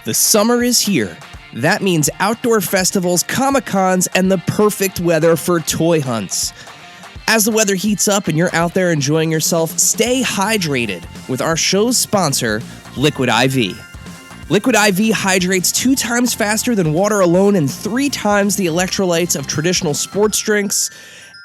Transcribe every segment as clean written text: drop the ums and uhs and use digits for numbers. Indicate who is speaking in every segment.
Speaker 1: The summer is here. That means outdoor festivals, Comic-Cons, and the perfect weather for toy hunts. As the weather heats up and you're out there enjoying yourself, stay hydrated with our show's sponsor, Liquid IV. Liquid IV hydrates 2 times faster than water alone and 3 times the electrolytes of traditional sports drinks.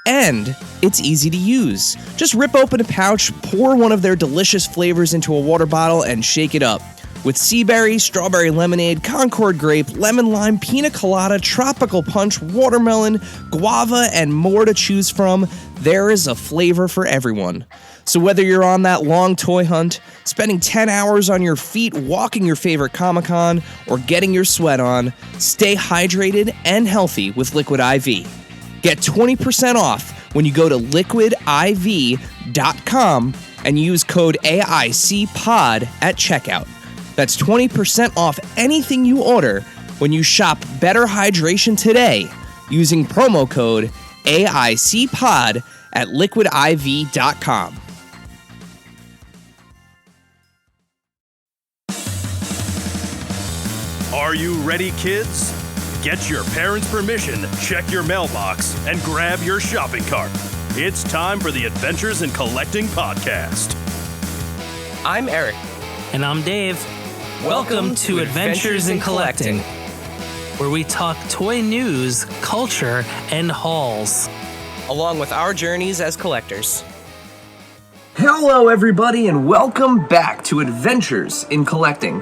Speaker 1: And it's easy to use. Just rip open a pouch, pour one of their delicious flavors into a water bottle, and shake it up. With sea berry, strawberry lemonade, Concord grape, lemon lime, pina colada, tropical punch, watermelon, guava, and more to choose from, there is a flavor for everyone. So whether you're on that long toy hunt, spending 10 hours on your feet walking your favorite Comic-Con, or getting your sweat on, stay hydrated and healthy with Liquid IV. Get 20% off when you go to liquidiv.com and use code AICPOD at checkout. That's 20% off anything you order when you shop Better Hydration today using promo code AICPOD at liquidiv.com.
Speaker 2: Are you ready, kids? Get your parents' permission, check your mailbox, and grab your shopping cart. It's time for the Adventures in Collecting podcast.
Speaker 1: I'm Eric.
Speaker 3: And I'm Dave. Welcome to Adventures in Collecting, where we talk toy news, culture, and hauls,
Speaker 1: along with our journeys as collectors. Hello, everybody, and welcome back to Adventures in Collecting.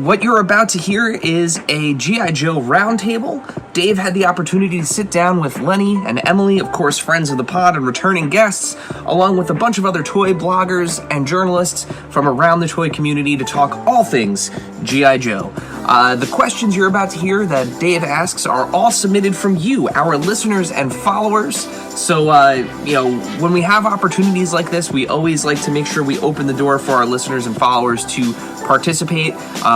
Speaker 1: What you're about to hear is a G.I. Joe Roundtable. Dave had the opportunity to sit down with Lenny and Emily, of course, friends of the pod and returning guests, along with a bunch of other toy bloggers and journalists from around the toy community to talk all things G.I. Joe. The questions you're about to hear that Dave asks are all submitted from you, our listeners and followers. So, when we have opportunities like this, we always like to make sure we open the door for our listeners and followers to participate.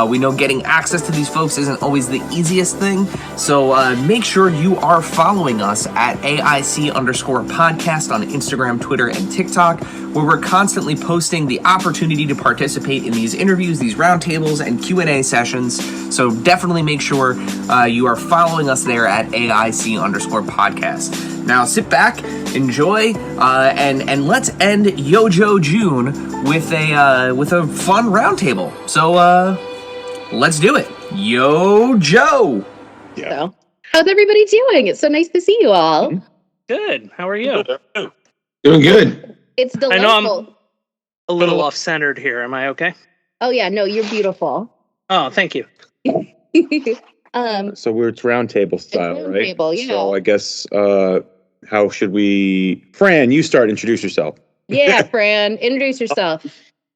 Speaker 1: We know getting access to these folks isn't always the easiest thing, so make sure you are following us at AIC_podcast on Instagram, Twitter, and TikTok, where we're constantly posting the opportunity to participate in these interviews, these roundtables, and Q&A sessions. So definitely make sure you are following us there at AIC_podcast. Now sit back, enjoy, and let's end Yojo June with a fun roundtable. So let's do it. Yo Joe.
Speaker 4: Yeah. So, how's everybody doing? It's so nice to see you all.
Speaker 3: Good. How are you?
Speaker 5: Doing good.
Speaker 4: It's delightful.
Speaker 3: I know I'm a little off-centered here. Am I okay?
Speaker 4: Oh yeah, no, you're beautiful.
Speaker 3: Oh, thank you.
Speaker 5: So it's roundtable style,
Speaker 4: it's
Speaker 5: right?
Speaker 4: Roundtable, yeah.
Speaker 5: So I guess how should we? Fran, you start. Introduce yourself.
Speaker 4: Yeah, Fran, introduce yourself.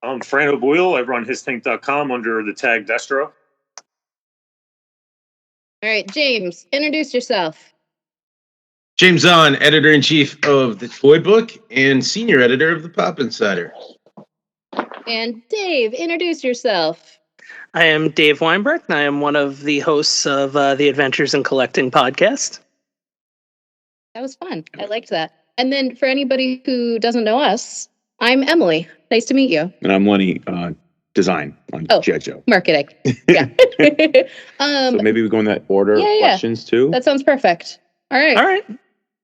Speaker 6: I'm Fran O'Boyle. I run histhink.com under the tag Destro.
Speaker 4: All right, James, introduce yourself.
Speaker 7: James Zahn, editor-in-chief of the Toy Book and senior editor of the Pop Insider.
Speaker 4: And Dave, introduce yourself.
Speaker 3: I am Dave Weinberg, and I am one of the hosts of the Adventures in Collecting podcast.
Speaker 4: That was fun. I liked that. And then for anybody who doesn't know us, I'm Emily. Nice to meet you.
Speaker 5: And I'm Lenny, design on G.I. Joe.
Speaker 4: Marketing. Yeah.
Speaker 5: So maybe we go in that order of questions too?
Speaker 4: That sounds perfect. All right.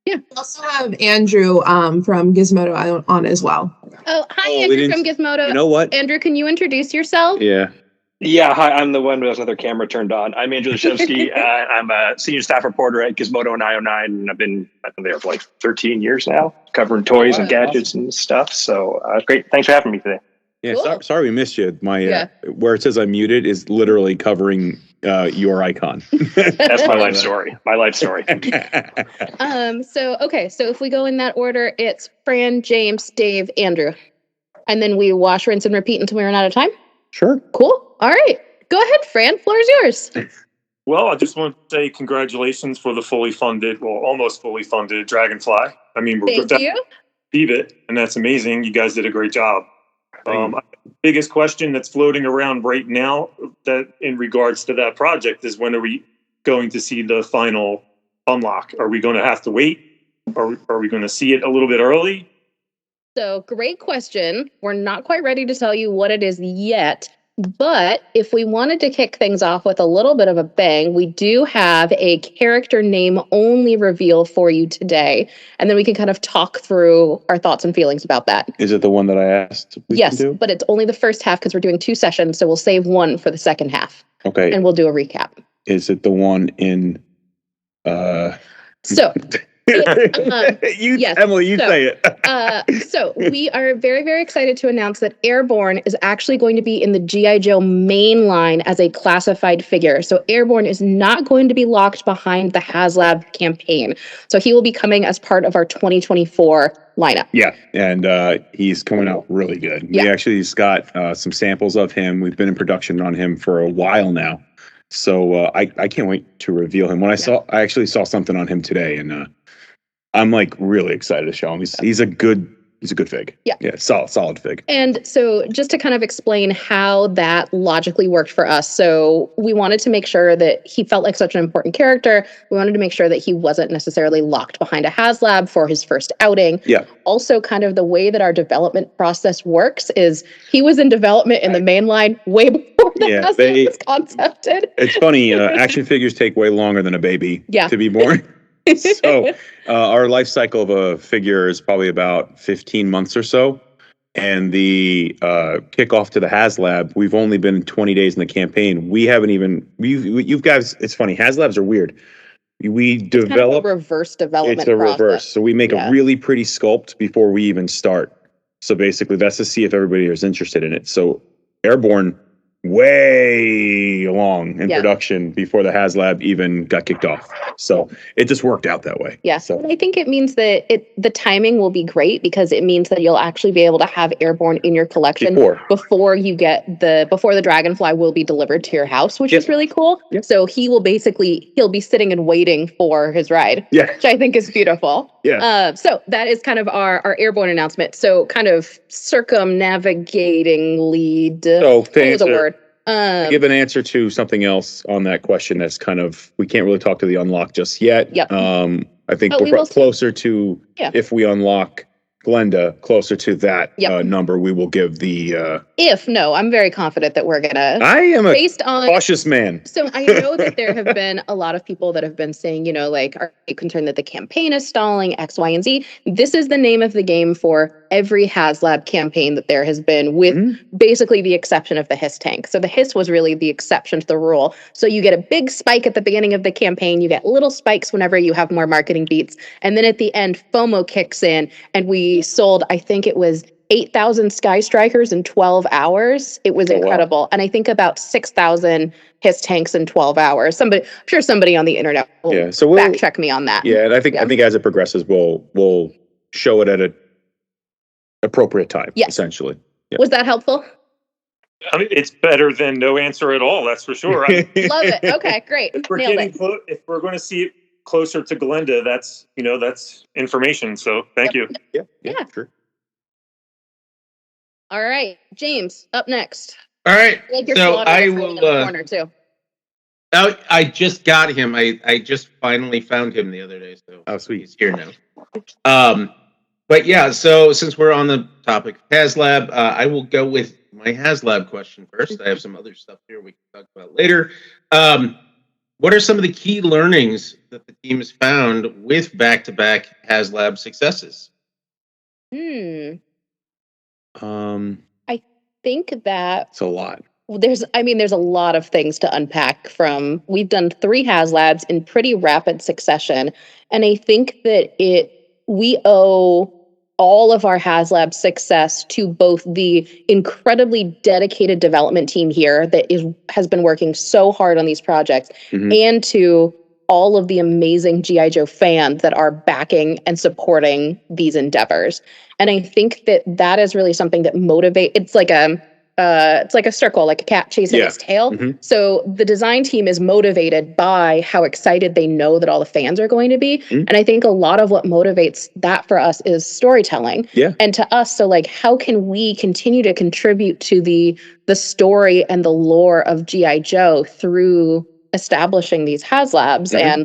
Speaker 4: Yeah.
Speaker 8: We also have Andrew from Gizmodo on as well.
Speaker 4: Oh, hi, Andrew from Gizmodo.
Speaker 5: You know what?
Speaker 4: Andrew, can you introduce yourself?
Speaker 9: Yeah, hi, I'm the one with the other camera turned on. I'm Andrew Leszewski. I'm a senior staff reporter at Gizmodo and IO9, and I've been there for like 13 years now, covering toys and gadgets and stuff. So great. Thanks for having me today.
Speaker 5: Yeah, cool. Sorry we missed you. My where it says I'm muted is literally covering your icon.
Speaker 9: That's my life story. So
Speaker 4: if we go in that order, it's Fran, James, Dave, Andrew. And then we wash, rinse, and repeat until we run out of time?
Speaker 5: Sure.
Speaker 4: Cool. All right. Go ahead, Fran. Floor is yours.
Speaker 6: Well, I just want to say congratulations for the almost fully funded Dragonfly. I mean, we're
Speaker 4: Thank you.
Speaker 6: Beat it, and that's amazing. You guys did a great job. Biggest question that's floating around right now that in regards to that project is, when are we going to see the final unlock? Are we going to have to wait? Are we going to see it a little bit early?
Speaker 4: So great question. We're not quite ready to tell you what it is yet. But if we wanted to kick things off with a little bit of a bang, we do have a character name only reveal for you today. And then we can kind of talk through our thoughts and feelings about that.
Speaker 5: Is it the one that I asked?
Speaker 4: Yes, but it's only the first half because we're doing 2 sessions. So we'll save one for the second half.
Speaker 5: Okay.
Speaker 4: And we'll do a recap.
Speaker 5: Is it the one in...
Speaker 4: So...
Speaker 5: Emily, say
Speaker 4: it. So we are very, very excited to announce that Airborne is actually going to be in the G.I. Joe main line as a classified figure. So Airborne is not going to be locked behind the HasLab campaign. So he will be coming as part of our 2024 lineup.
Speaker 5: Yeah, and he's coming out really good. Yeah. We actually just got some samples of him. We've been in production on him for a while now. So I can't wait to reveal him. I actually saw something on him today, and I'm like really excited to show him. He's a good fig. Yeah, solid fig.
Speaker 4: And so just to kind of explain how that logically worked for us. So we wanted to make sure that he felt like such an important character. We wanted to make sure that he wasn't necessarily locked behind a HasLab for his first outing.
Speaker 5: Yeah.
Speaker 4: Also, kind of the way that our development process works is he was in development in the main line way before the HasLab was concepted.
Speaker 5: It's funny, action figures take way longer than a baby to be born. So our life cycle of a figure is probably about 15 months or so. And the kickoff to the HasLab, we've only been 20 days in the campaign. We haven't even, you guys, it's funny, HasLabs are weird. We develop
Speaker 4: kind of a reverse development process.
Speaker 5: Reverse. So we make a really pretty sculpt before we even start. So basically that's to see if everybody is interested in it. So Airborne, way along in production before the HasLab even got kicked off. So it just worked out that way.
Speaker 4: Yeah.
Speaker 5: So
Speaker 4: I think it means that the timing will be great because it means that you'll actually be able to have Airborne in your collection before the Dragonfly will be delivered to your house, which is really cool. Yep. So he'll be sitting and waiting for his ride.
Speaker 5: Yeah.
Speaker 4: Which I think is beautiful.
Speaker 5: Yeah.
Speaker 4: So that is kind of our Airborne announcement. So kind of circumnavigating lead.
Speaker 5: So
Speaker 4: was a word.
Speaker 5: Give an answer to something else on that question. That's kind of, we can't really talk to the unlock just yet.
Speaker 4: Yep.
Speaker 5: I think we're closer to, if we unlock Glenda, closer to that number, we will give the...
Speaker 4: I'm very confident that we're going to...
Speaker 5: I am a cautious man.
Speaker 4: So I know that there have been a lot of people that have been saying, are you concerned that the campaign is stalling, X, Y, and Z? This is the name of the game for every HasLab campaign that there has been, with basically the exception of the Hiss tank. So the Hiss was really the exception to the rule. So you get a big spike at the beginning of the campaign, you get little spikes whenever you have more marketing beats, and then at the end, FOMO kicks in, and we sold, I think it was 8,000 Sky Strikers in 12 hours. It was incredible. Wow. And I think about 6,000 Hiss tanks in 12 hours. I'm sure somebody on the internet will fact check me on that.
Speaker 5: Yeah, and I think as it progresses, we'll show it at an appropriate time, essentially. Yeah.
Speaker 4: Was that helpful?
Speaker 6: I mean, it's better than no answer at all, that's for sure.
Speaker 4: Love it. Okay, great.
Speaker 6: If we're going to see it closer to Glenda, that's information. So thank you.
Speaker 5: Yeah, sure.
Speaker 4: All right, James, up next.
Speaker 7: All right,
Speaker 4: so I will. Corner too.
Speaker 7: I just got him. I just finally found him the other day. So
Speaker 5: sweet,
Speaker 7: he's here now. But yeah, so since we're on the topic of HasLab, I will go with my HasLab question first. I have some other stuff here we can talk about later. What are some of the key learnings that the team has found with back-to-back HasLab successes?
Speaker 4: I think that
Speaker 5: it's a lot.
Speaker 4: There's a lot of things to unpack from. We've done 3 HasLabs in pretty rapid succession, and I think that we owe all of our HasLab success to both the incredibly dedicated development team here that has been working so hard on these projects, and to all of the amazing G.I. Joe fans that are backing and supporting these endeavors. And I think that is really something that motivates. It's like a circle, like a cat chasing its tail. So the design team is motivated by how excited they know that all the fans are going to be. And I think a lot of what motivates that for us is storytelling. And to us, so how can we continue to contribute to the story and the lore of G.I. Joe through establishing these HasLabs, and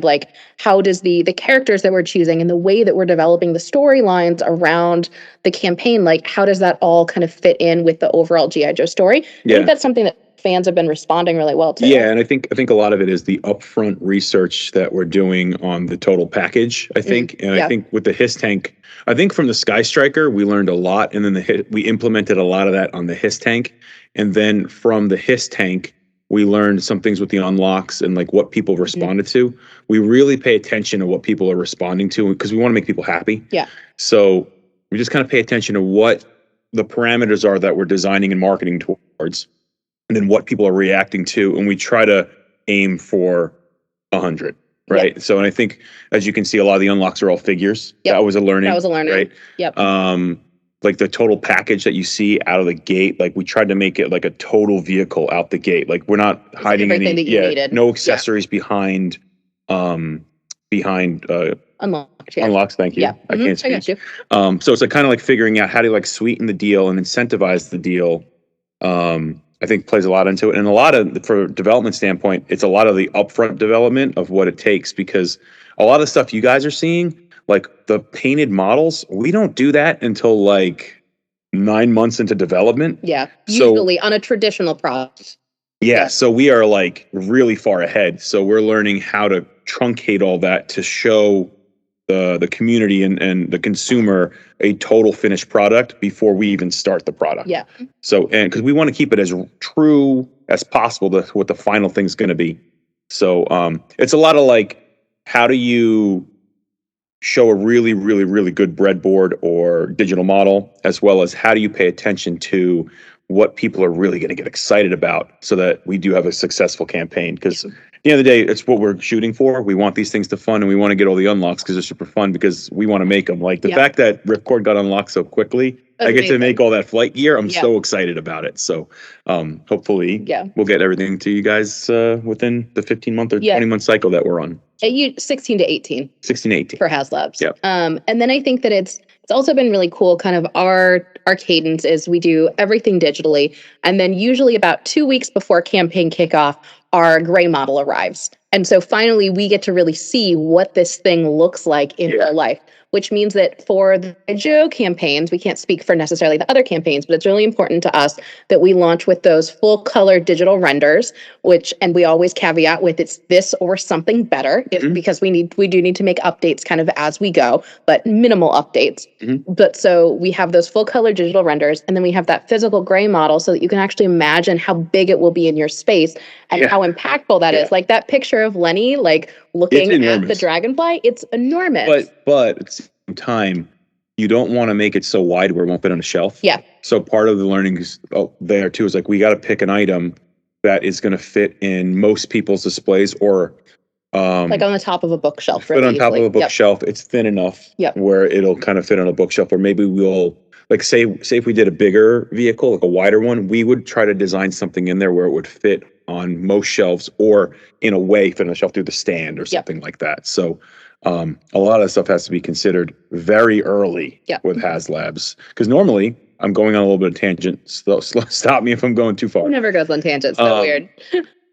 Speaker 4: how does the characters that we're choosing and the way that we're developing the storylines around the campaign, how does that all kind of fit in with the overall G.I. Joe story? I think that's something that fans have been responding really well to.
Speaker 5: Yeah, and I think a lot of it is the upfront research that we're doing on the total package. I think, I think with the Hiss tank, I think from the Sky Striker we learned a lot, and then we implemented a lot of that on the Hiss tank, and then from the Hiss tank we learned some things with the unlocks and like what people responded to. We really pay attention to what people are responding to because we want to make people happy.
Speaker 4: Yeah.
Speaker 5: So we just kind of pay attention to what the parameters are that we're designing and marketing towards, and then what people are reacting to, and we try to aim for 100, right? Yep. So, and I think, as you can see, a lot of the unlocks are all figures. Yep. That was a learning, right?
Speaker 4: Yep.
Speaker 5: Like the total package that you see out of the gate, like we tried to make it like a total vehicle out the gate. Like we're not hiding
Speaker 4: everything that you needed.
Speaker 5: No accessories behind unlocks. Thank you.
Speaker 4: Yeah.
Speaker 5: I can't speak.
Speaker 4: I got you.
Speaker 5: So it's like kind of like figuring out how to like sweeten the deal and incentivize the deal. I think plays a lot into it, and a lot of, for a development standpoint, it's a lot of the upfront development of what it takes, because a lot of the stuff you guys are seeing, like the painted models, we don't do that until like 9 months into development.
Speaker 4: Yeah, usually on a traditional product.
Speaker 5: Yeah, so we are like really far ahead. So we're learning how to truncate all that to show the community and the consumer a total finished product before we even start the product.
Speaker 4: Yeah.
Speaker 5: So, and because we want to keep it as true as possible to what the final thing's going to be. So it's a lot of like, how do you show a really, really, really good breadboard or digital model, as well as how do you pay attention to what people are really going to get excited about so that we do have a successful campaign. Because at the end of the day, it's what we're shooting for. We want these things to fun, and we want to get all the unlocks because they're super fun, because we want to make them. Like the fact that Ripcord got unlocked so quickly, I get to make all that flight gear. I'm so excited about it. So hopefully we'll get everything to you guys within the 15-month or 20-month cycle that we're on.
Speaker 4: 16 to 18.
Speaker 5: 16 to 18.
Speaker 4: For HasLabs.
Speaker 5: Yep.
Speaker 4: And then I think that it's also been really cool, kind of our cadence is we do everything digitally. And then usually about 2 weeks before campaign kickoff, our gray model arrives. And so finally we get to really see what this thing looks like in real life, which means that for the Joe campaigns, we can't speak for necessarily the other campaigns, but it's really important to us that we launch with those full color digital renders, and we always caveat with it's this or something better, because we do need to make updates kind of as we go, but minimal updates. But so we have those full color digital renders, and then we have that physical gray model so that you can actually imagine how big it will be in your space and how impactful that is. Like that picture of Lenny, like looking at the dragonfly, it's enormous.
Speaker 5: But at the same time, you don't want to make it so wide where it won't fit on a shelf.
Speaker 4: Yeah.
Speaker 5: So part of the learning there too is like, we got to pick an item that is going to fit in most people's displays, or
Speaker 4: like on the top of a bookshelf.
Speaker 5: Fit on top of a bookshelf. It's thin enough where it'll kind of fit on a bookshelf, or maybe we'll like say if we did a bigger vehicle, like a wider one, we would try to design something in there where it would fit on most shelves, or in a way fit on a shelf through the stand or something like that. So a lot of stuff has to be considered very early with HasLabs, because normally I'm going on a little bit of tangent. Stop me if I'm going too far.
Speaker 4: Who never goes on tangents? So weird.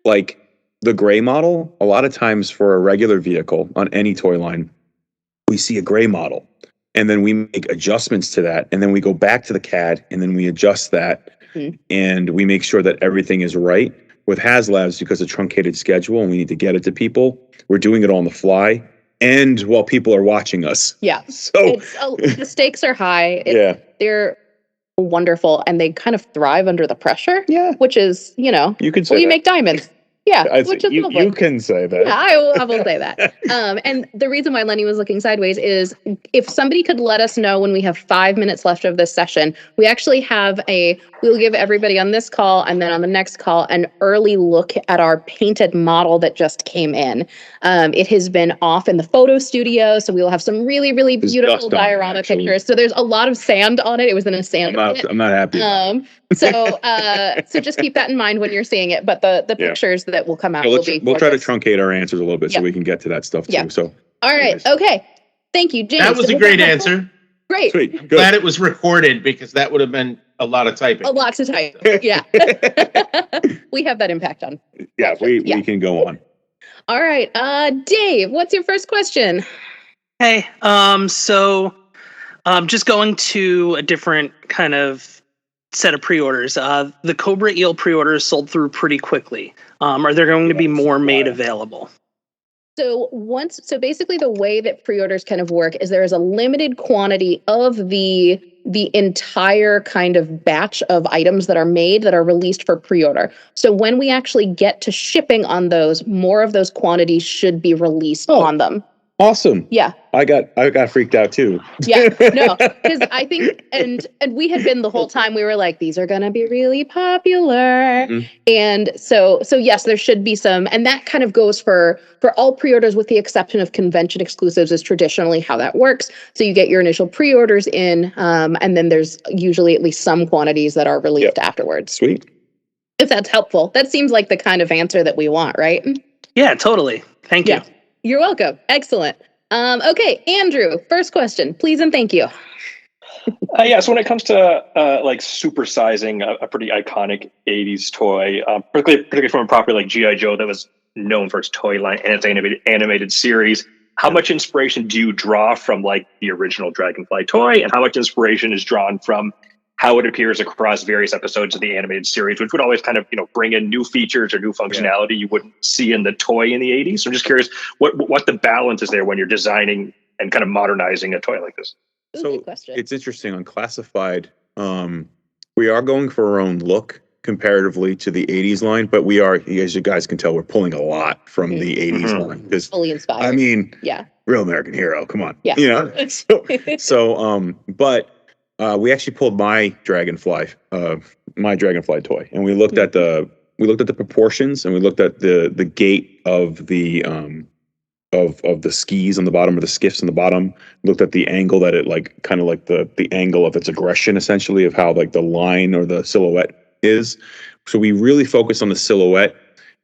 Speaker 5: Like the gray model, a lot of times for a regular vehicle on any toy line, we see a gray model, and then we make adjustments to that, and then we go back to the CAD, and then we adjust that, and we make sure that everything is right. With HasLabs, because of truncated schedule and we need to get it to people, we're doing it on the fly and while people are watching us.
Speaker 4: Yeah.
Speaker 5: So
Speaker 4: the stakes are high. They're wonderful, and they kind of thrive under the pressure. Yeah. Which is,
Speaker 5: you can say
Speaker 4: you make diamonds. Yeah, which is lovely.
Speaker 5: You can say that.
Speaker 4: Yeah, I will say that. And the reason why Lenny was looking sideways is if somebody could let us know when we have 5 minutes left of this session, we actually have we'll give everybody on this call and then on the next call an early look at our painted model that just came in. It has been off in the photo studio, so we will have some really, really beautiful diorama pictures. So there's a lot of sand on it. It was in a sand pit.
Speaker 5: I'm not happy.
Speaker 4: So just keep that in mind when you're seeing it. But the pictures that will come out will be
Speaker 5: we'll try to truncate our answers a little bit so we can get to that stuff too. So
Speaker 4: all right. Okay. Thank you, James.
Speaker 7: That was a great answer.
Speaker 4: Great.
Speaker 5: Sweet.
Speaker 7: I'm glad it was recorded, because that would have been a lot of typing.
Speaker 4: A lot to type. Yeah. We have that impact on.
Speaker 5: Yeah, we can go on.
Speaker 4: All right. Dave, what's your first question?
Speaker 3: Hey, so just going to a different kind of set of pre-orders. The Cobra Eel pre-orders sold through pretty quickly. Are there going to be more made available?
Speaker 4: So basically the way that pre-orders kind of work is there is a limited quantity of the entire kind of batch of items that are made that are released for pre-order. So when we actually get to shipping on those, more of those quantities should be released on them.
Speaker 5: Awesome.
Speaker 4: Yeah.
Speaker 5: I got freaked out too.
Speaker 4: Yeah. No, because I think and we had been the whole time we were like, these are gonna be really popular. Mm-hmm. And so yes, there should be some, and that kind of goes for all pre-orders with the exception of convention exclusives is traditionally how that works. So you get your initial pre-orders in, and then there's usually at least some quantities that are released afterwards.
Speaker 5: Sweet.
Speaker 4: If that's helpful. That seems like the kind of answer that we want, right?
Speaker 3: Yeah, totally. Thank you.
Speaker 4: You're welcome. Excellent. Okay, Andrew, first question, please and thank you.
Speaker 9: So when it comes to like supersizing a pretty iconic 80s toy, particularly from a property like G.I. Joe that was known for its toy line and its animated series, how much inspiration do you draw from like the original Dragonfly toy, and how much inspiration is drawn from how it appears across various episodes of the animated series, which would always kind of, bring in new features or new functionality you wouldn't see in the toy in the 80s. So I'm just curious what the balance is there when you're designing and kind of modernizing a toy like this.
Speaker 5: So it's interesting on Classified. We are going for our own look comparatively to the 80s line, but we are, as you guys can tell, we're pulling a lot from the 80s line. Because
Speaker 4: fully inspired.
Speaker 5: I mean, real American hero, come on.
Speaker 4: Yeah.
Speaker 5: But we actually pulled my Dragonfly toy, and we looked at the proportions, and we looked at the gait of the of the skis on the bottom, or the skiffs on the bottom. Looked at the angle that it kind of the angle of its aggression, essentially, of how the line or the silhouette is. So we really focused on the silhouette,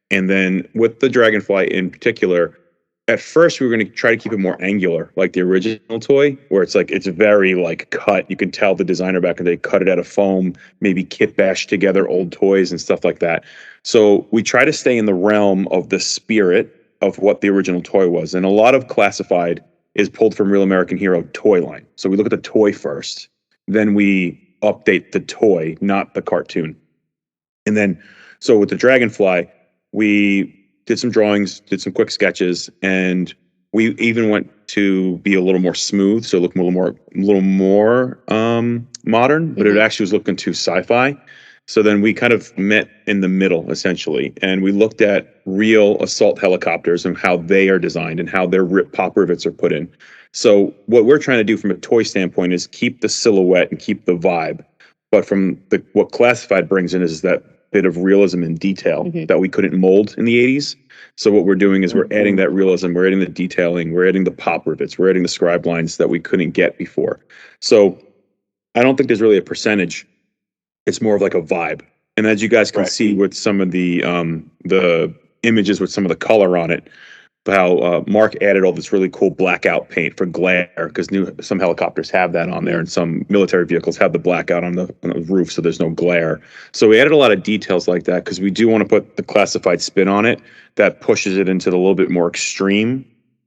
Speaker 5: and then with the Dragonfly in particular. At first, we were going to try to keep it more angular, like the original toy, where it's very cut. You can tell the designer back in the day cut it out of foam, maybe kit bashed together old toys and stuff like that. So we try to stay in the realm of the spirit of what the original toy was. And a lot of Classified is pulled from Real American Hero toy line. So we look at the toy first, then we update the toy, not the cartoon. And then, so with the Dragonfly, we did some drawings, did some quick sketches, and we even went to be a little more smooth, so look a little more modern, but it actually was looking too sci-fi. So then we kind of met in the middle, essentially, and we looked at real assault helicopters and how they are designed and how their pop rivets are put in. So what we're trying to do from a toy standpoint is keep the silhouette and keep the vibe, but from what Classified brings in is that bit of realism and detail that we couldn't mold in the 80s. So what we're doing is we're adding that realism, we're adding the detailing, we're adding the pop rivets, we're adding the scribe lines that we couldn't get before. So I don't think there's really a percentage. It's more of like a vibe. And as you guys can see with some of the images with some of the color on it, how Mark added all this really cool blackout paint for glare, because some helicopters have that on there, and some military vehicles have the blackout on the roof, so there's no glare. So we added a lot of details like that because we do want to put the Classified spin on it that pushes it into the little bit more extreme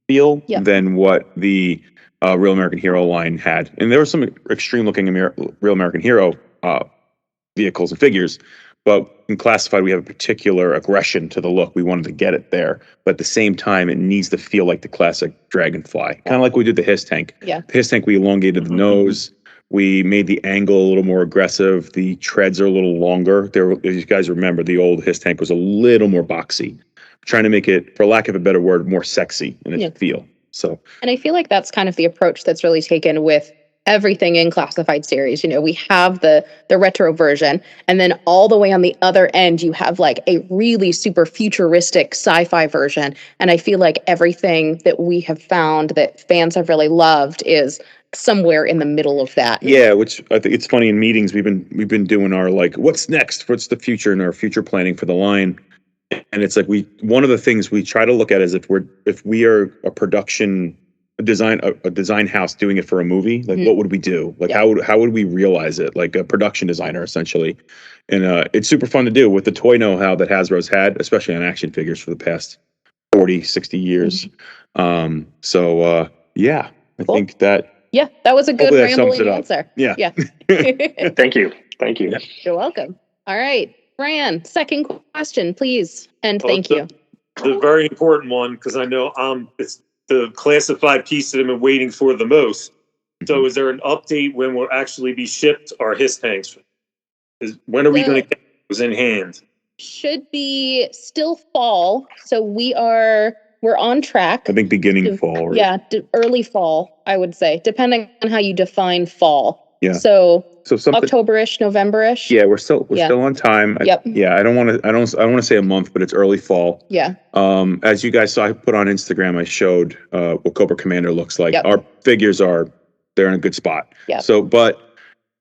Speaker 5: feel than what the Real American Hero line had. And there were some extreme looking Real American Hero vehicles and figures, but in Classified, we have a particular aggression to the look. We wanted to get it there. But at the same time, it needs to feel like the classic Dragonfly. Kind of like we did the Hiss Tank.
Speaker 4: Yeah.
Speaker 5: The Hiss Tank, we elongated the nose. We made the angle a little more aggressive. The treads are a little longer. As you guys remember, the old Hiss Tank was a little more boxy. Trying to make it, for lack of a better word, more sexy in its feel. So,
Speaker 4: and I feel like that's kind of the approach that's really taken with everything in Classified series. We have the retro version, and then all the way on the other end, you have like a really super futuristic sci-fi version. And I feel like everything that we have found that fans have really loved is somewhere in the middle of that.
Speaker 5: Yeah, which I think it's funny in meetings we've been doing our what's next? What's the future, and our future planning for the line. And it's one of the things we try to look at is if we are a production a design house doing it for a movie, what would we do? How would we realize it? Like a production designer, essentially. And it's super fun to do with the toy know-how that Hasbro's had, especially on action figures for the past 40, 60 years. I think that.
Speaker 4: Yeah, that was a good rambling answer.
Speaker 5: Yeah.
Speaker 4: Yeah.
Speaker 9: Thank you. Thank you.
Speaker 4: You're welcome. All right, Fran, second question, please, and thank you.
Speaker 6: The very important one, because I know it's the classified piece that I've been waiting for the most. So is there an update when we'll actually be shipped our HISS tanks? When are we going to get those in hand?
Speaker 4: Should be still fall. So we're on track.
Speaker 5: I think beginning fall. Right?
Speaker 4: Yeah, early fall, I would say, depending on how you define fall.
Speaker 5: Yeah.
Speaker 4: So October-ish, November-ish.
Speaker 5: Yeah, we're still on time.
Speaker 4: Yep.
Speaker 5: I don't want to say a month, but it's early fall.
Speaker 4: Yeah.
Speaker 5: As you guys saw, I put on Instagram, I showed what Cobra Commander looks like.
Speaker 4: Yep.
Speaker 5: Our figures they're in a good spot.
Speaker 4: Yeah.
Speaker 5: So, but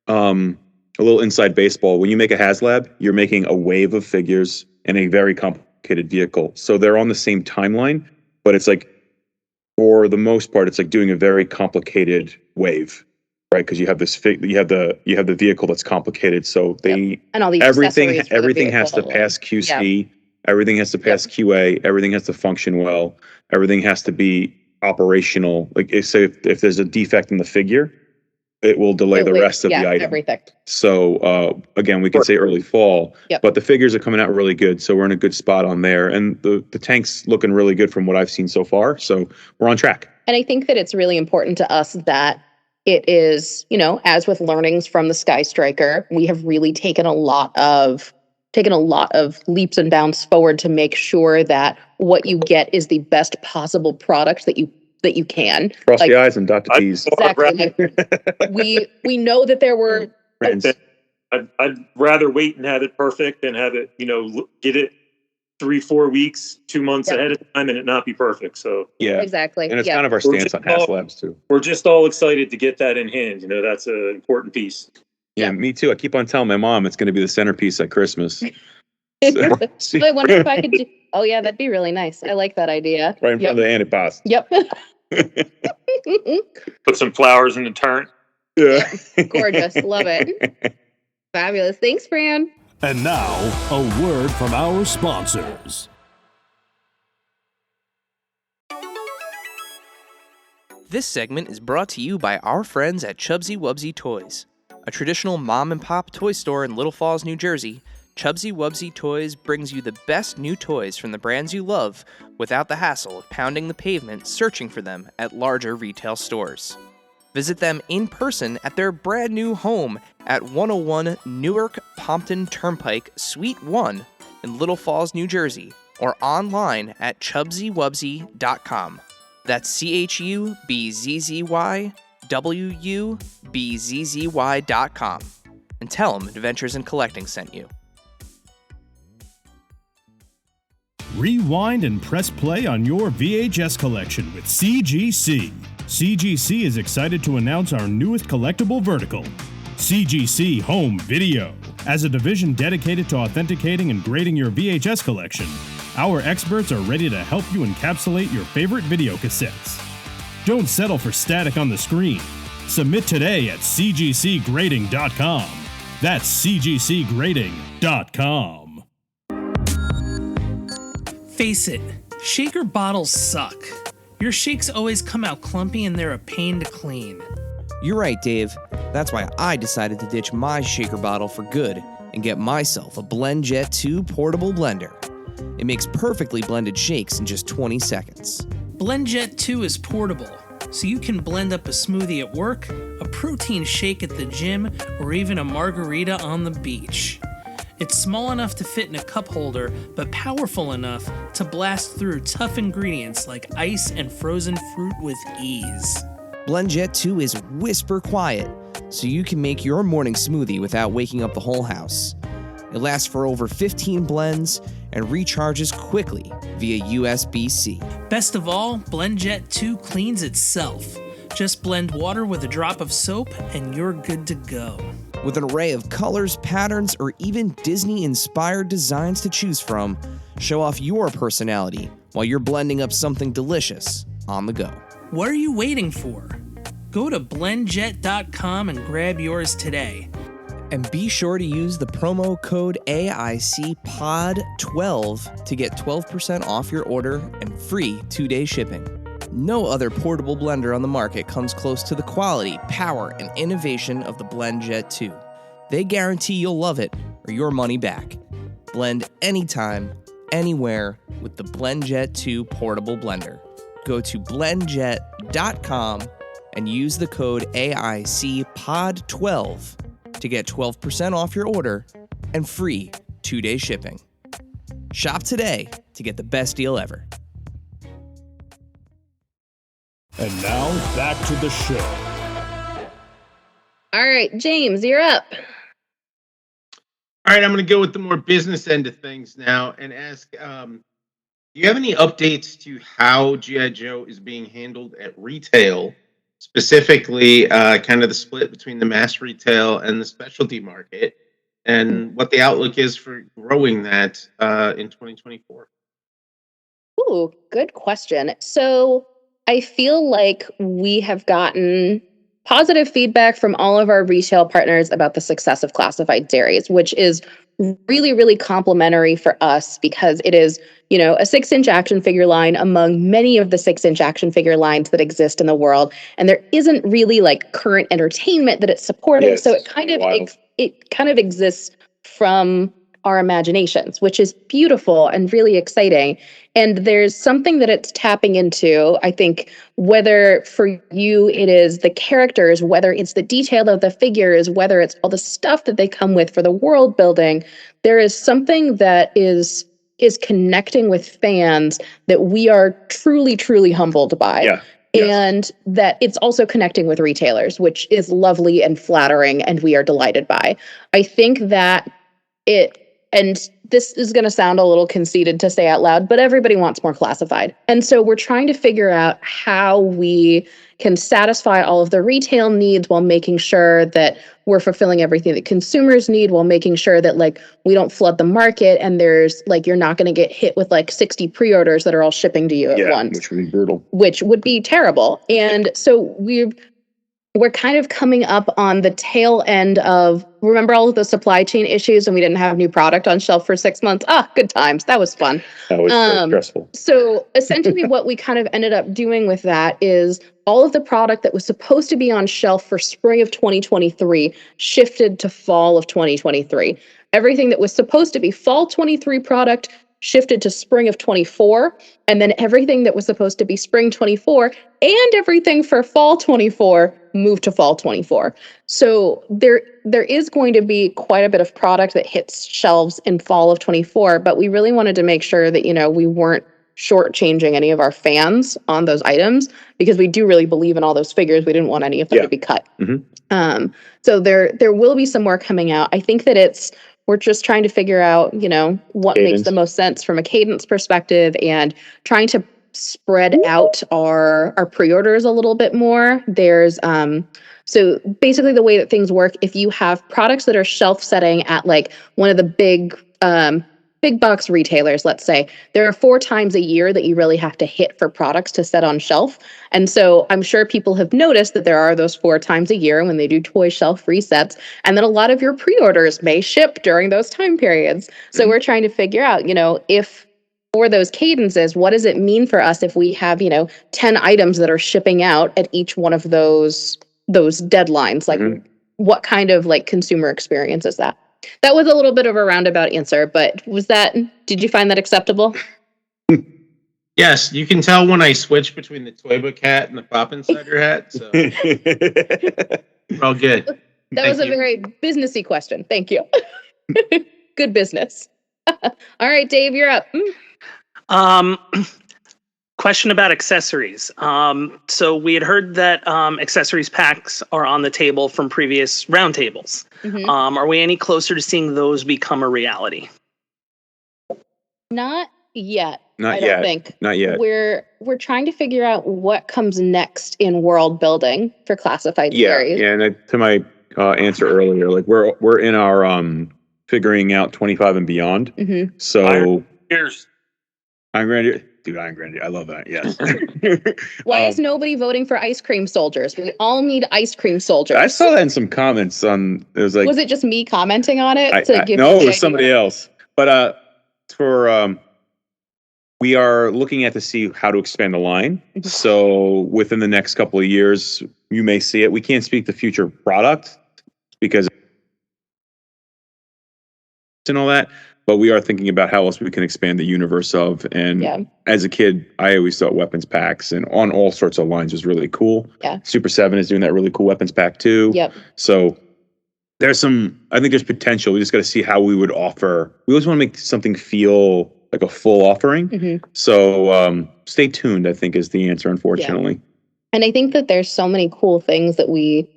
Speaker 5: a little inside baseball, when you make a HasLab, you're making a wave of figures in a very complicated vehicle. So they're on the same timeline, but it's like, for the most part, it's like doing a very complicated wave, right? Because you have this you have the vehicle that's complicated. So
Speaker 4: and all these
Speaker 5: everything has to pass QC, everything has to pass QA, everything has to function well, everything has to be operational. Like if there's a defect in the figure, it will delay the rest of the item.
Speaker 4: Everything.
Speaker 5: So again, we can say early fall, but the figures are coming out really good. So we're in a good spot on there. And the tank's looking really good from what I've seen so far. So we're on track. And
Speaker 4: I think that it's really important to us that it is, as with learnings from the Sky Striker, we have really taken a lot of leaps and bounds forward to make sure that what you get is the best possible product that you can.
Speaker 5: Cross the I's and dot the T's.
Speaker 4: Exactly. we know that there were.
Speaker 6: I'd rather wait and have it perfect than have it, get it 3-4 weeks, 2 months ahead of time and it not be perfect. So
Speaker 4: exactly.
Speaker 5: And it's kind of our stance on HasLabs too.
Speaker 6: We're just all excited to get that in hand. That's an important piece.
Speaker 5: Yeah, me too. I keep on telling my mom it's going to be the centerpiece at Christmas.
Speaker 4: So I wonder if I could do. Oh yeah, that'd be really nice. I like that idea.
Speaker 5: Right in front of the antipasto.
Speaker 4: Yep.
Speaker 6: Put some flowers in the turn.
Speaker 5: Yeah.
Speaker 4: Gorgeous. Love it. Fabulous. Thanks, Fran.
Speaker 2: And now, a word from our sponsors.
Speaker 1: This segment is brought to you by our friends at Chubsy Wubsy Toys. A traditional mom-and-pop toy store in Little Falls, New Jersey, Chubsy Wubsy Toys brings you the best new toys from the brands you love without the hassle of pounding the pavement searching for them at larger retail stores. Visit them in person at their brand new home at 101 Newark Pompton Turnpike, Suite 1 in Little Falls, New Jersey, or online at chubsywubsy.com. That's CHUBZYWUBZZY.com. And tell them Adventures in Collecting sent you.
Speaker 2: Rewind and press play on your VHS collection with CGC. CGC is excited to announce our newest collectible vertical, CGC Home Video. As a division dedicated to authenticating and grading your VHS collection, our experts are ready to help you encapsulate your favorite video cassettes. Don't settle for static on the screen. Submit today at cgcgrading.com. That's cgcgrading.com.
Speaker 3: Face it, shaker bottles suck. Your shakes always come out clumpy and they're a pain to clean.
Speaker 1: You're right, Dave. That's why I decided to ditch my shaker bottle for good and get myself a BlendJet 2 portable blender. It makes perfectly blended shakes in just 20 seconds.
Speaker 3: BlendJet 2 is portable, so you can blend up a smoothie at work, a protein shake at the gym, or even a margarita on the beach. It's small enough to fit in a cup holder, but powerful enough to blast through tough ingredients like ice and frozen fruit with ease.
Speaker 1: BlendJet 2 is whisper quiet, so you can make your morning smoothie without waking up the whole house. It lasts for over 15 blends and recharges quickly via USB-C.
Speaker 3: Best of all, BlendJet 2 cleans itself. Just blend water with a drop of soap and you're good to go.
Speaker 1: With an array of colors, patterns, or even Disney-inspired designs to choose from, show off your personality while you're blending up something delicious on the go.
Speaker 3: What are you waiting for? Go to blendjet.com and grab yours today.
Speaker 1: And be sure to use the promo code AICPOD12 to get 12% off your order and free 2-day shipping. No other portable blender on the market comes close to the quality, power, and innovation of the BlendJet 2. They guarantee you'll love it or your money back. Blend anytime, anywhere with the BlendJet 2 portable blender. Go to blendjet.com and use the code AICPOD12 to get 12% off your order and free 2-day shipping. Shop today to get the best deal ever.
Speaker 2: And now, back to the show.
Speaker 4: All right, James, you're up.
Speaker 7: All right, I'm going to go with the more business end of things now and ask, do you have any updates to how G.I. Joe is being handled at retail, specifically kind of the split between the mass retail and the specialty market, and what the outlook is for growing that in 2024?
Speaker 4: Ooh, good question. So I feel like we have gotten positive feedback from all of our retail partners about the success of classified dairies, which is really, really complimentary for us because it is, a 6-inch action figure line among many of the 6-inch action figure lines that exist in the world. And there isn't really like current entertainment that it's supporting. Yes, so it kind of exists from our imaginations, which is beautiful and really exciting. And there's something that it's tapping into, I think, whether for you it is the characters, whether it's the detail of the figures, whether it's all the stuff that they come with for the world building, there is something that is connecting with fans that we are truly, truly humbled by. Yeah. Yes. And that it's also connecting with retailers, which is lovely and flattering, and we are delighted by. I think that and this is going to sound a little conceited to say out loud, but everybody wants more classified. And so we're trying to figure out how we can satisfy all of the retail needs while making sure that we're fulfilling everything that consumers need, while making sure that we don't flood the market and there's you're not going to get hit with 60 pre-orders that are all shipping to you at once. Which would be brutal. Which would be terrible. And so we're kind of coming up on the tail end of, remember all of the supply chain issues and we didn't have new product on shelf for 6 months? Good times. That was fun. That was stressful. So essentially what we kind of ended up doing with that is all of the product that was supposed to be on shelf for spring of 2023 shifted to fall of 2023. Everything that was supposed to be fall 23 product shifted to spring of 24, and then everything that was supposed to be spring 24 and everything for fall 24 moved to fall 24. So there is going to be quite a bit of product that hits shelves in fall of 24, but we really wanted to make sure that, we weren't shortchanging any of our fans on those items because we do really believe in all those figures. We didn't want any of them to be cut. Mm-hmm. So there will be some more coming out. I think that we're just trying to figure out, what makes the most sense from a cadence perspective and trying to spread out our pre-orders a little bit more. There's so basically the way that things work, if you have products that are shelf setting at one of the big box retailers, let's say, there are 4 times a year that you really have to hit for products to set on shelf. And so I'm sure people have noticed that there are those 4 times a year when they do toy shelf resets, and then a lot of your pre-orders may ship during those time periods. So we're trying to figure out, if for those cadences, what does it mean for us if we have, 10 items that are shipping out at each one of those deadlines? What kind of consumer experience is that? That was a little bit of a roundabout answer, but did you find that acceptable?
Speaker 7: Yes, you can tell when I switch between the Toy Book hat and the Pop Insider hat, so we're all good.
Speaker 4: That was a very businessy question. Thank you. Good business. All right, Dave, you're up.
Speaker 10: Question about accessories. So we had heard that accessories packs are on the table from previous roundtables. Mm-hmm. Are we any closer to seeing those become a reality?
Speaker 4: Not yet.
Speaker 5: Not
Speaker 4: I
Speaker 5: yet.
Speaker 4: don't think.
Speaker 5: Not yet.
Speaker 4: We're trying to figure out what comes next in world building for classified series.
Speaker 5: Yeah, and to my answer earlier, we're in our figuring out 25 and beyond. Mm-hmm. So Iron Grandeur. Dude, Iron Grandeur. I love that. Yes.
Speaker 4: Why is nobody voting for ice cream soldiers? We all need ice cream soldiers.
Speaker 5: I saw that in some comments on. It was
Speaker 4: was it just me commenting on it?
Speaker 5: No, it was somebody else. But we are looking at to see how to expand the line. So within the next couple of years, you may see it. We can't speak to future product because and all that. But we are thinking about how else we can expand the universe of. And as a kid, I always thought weapons packs and on all sorts of lines was really cool.
Speaker 4: Yeah.
Speaker 5: Super 7 is doing that really cool weapons pack too.
Speaker 4: Yep.
Speaker 5: So I think there's potential. We just got to see how we would offer. We always want to make something feel like a full offering.
Speaker 4: Mm-hmm.
Speaker 5: So stay tuned, I think, is the answer, unfortunately.
Speaker 4: Yeah. And I think that there's so many cool things that we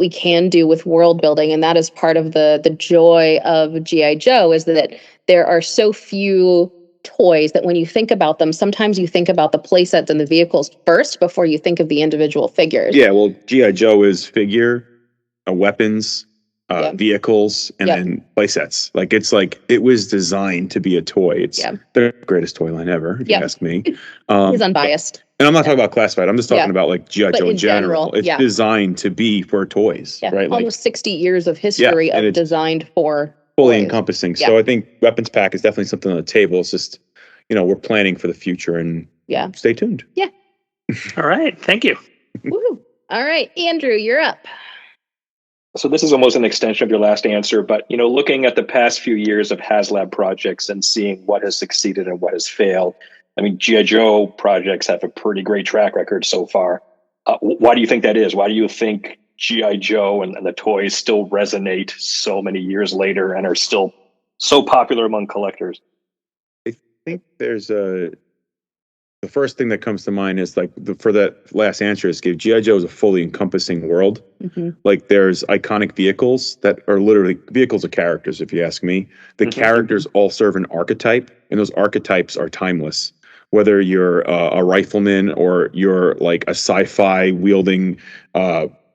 Speaker 4: can do with world building, and that is part of the joy of G.I. Joe, is that there are so few toys that when you think about them, sometimes you think about the play sets and the vehicles first before you think of the individual figures.
Speaker 5: Yeah, well, G.I. Joe is figure, weapons, vehicles, and then play sets. Like it was designed to be a toy. It's the greatest toy line ever, if you ask me.
Speaker 4: He's unbiased.
Speaker 5: And I'm not talking about classified. I'm just talking about like G.I. Joe in general. It's designed to be for toys, right?
Speaker 4: Almost 60 years of history of designed for
Speaker 5: fully
Speaker 4: toys.
Speaker 5: Encompassing. So I think weapons pack is definitely something on the table. It's just, we're planning for the future and stay tuned.
Speaker 4: Yeah.
Speaker 10: All right. Thank you.
Speaker 4: Woo-hoo. All right, Andrew, you're up.
Speaker 9: So this is almost an extension of your last answer, but looking at the past few years of HasLab projects and seeing what has succeeded and what has failed, I mean, G.I. Joe projects have a pretty great track record so far. Why do you think that is? Why do you think G.I. Joe and the toys still resonate so many years later and are still so popular among collectors?
Speaker 5: I think there's the first thing that comes to mind is like for that last answer is G.I. Joe is a fully encompassing world. Mm-hmm. Like there's iconic vehicles that are literally vehicles of characters, if you ask me. The characters all serve an archetype, and those archetypes are timeless. Whether you're a rifleman or you're like a sci-fi wielding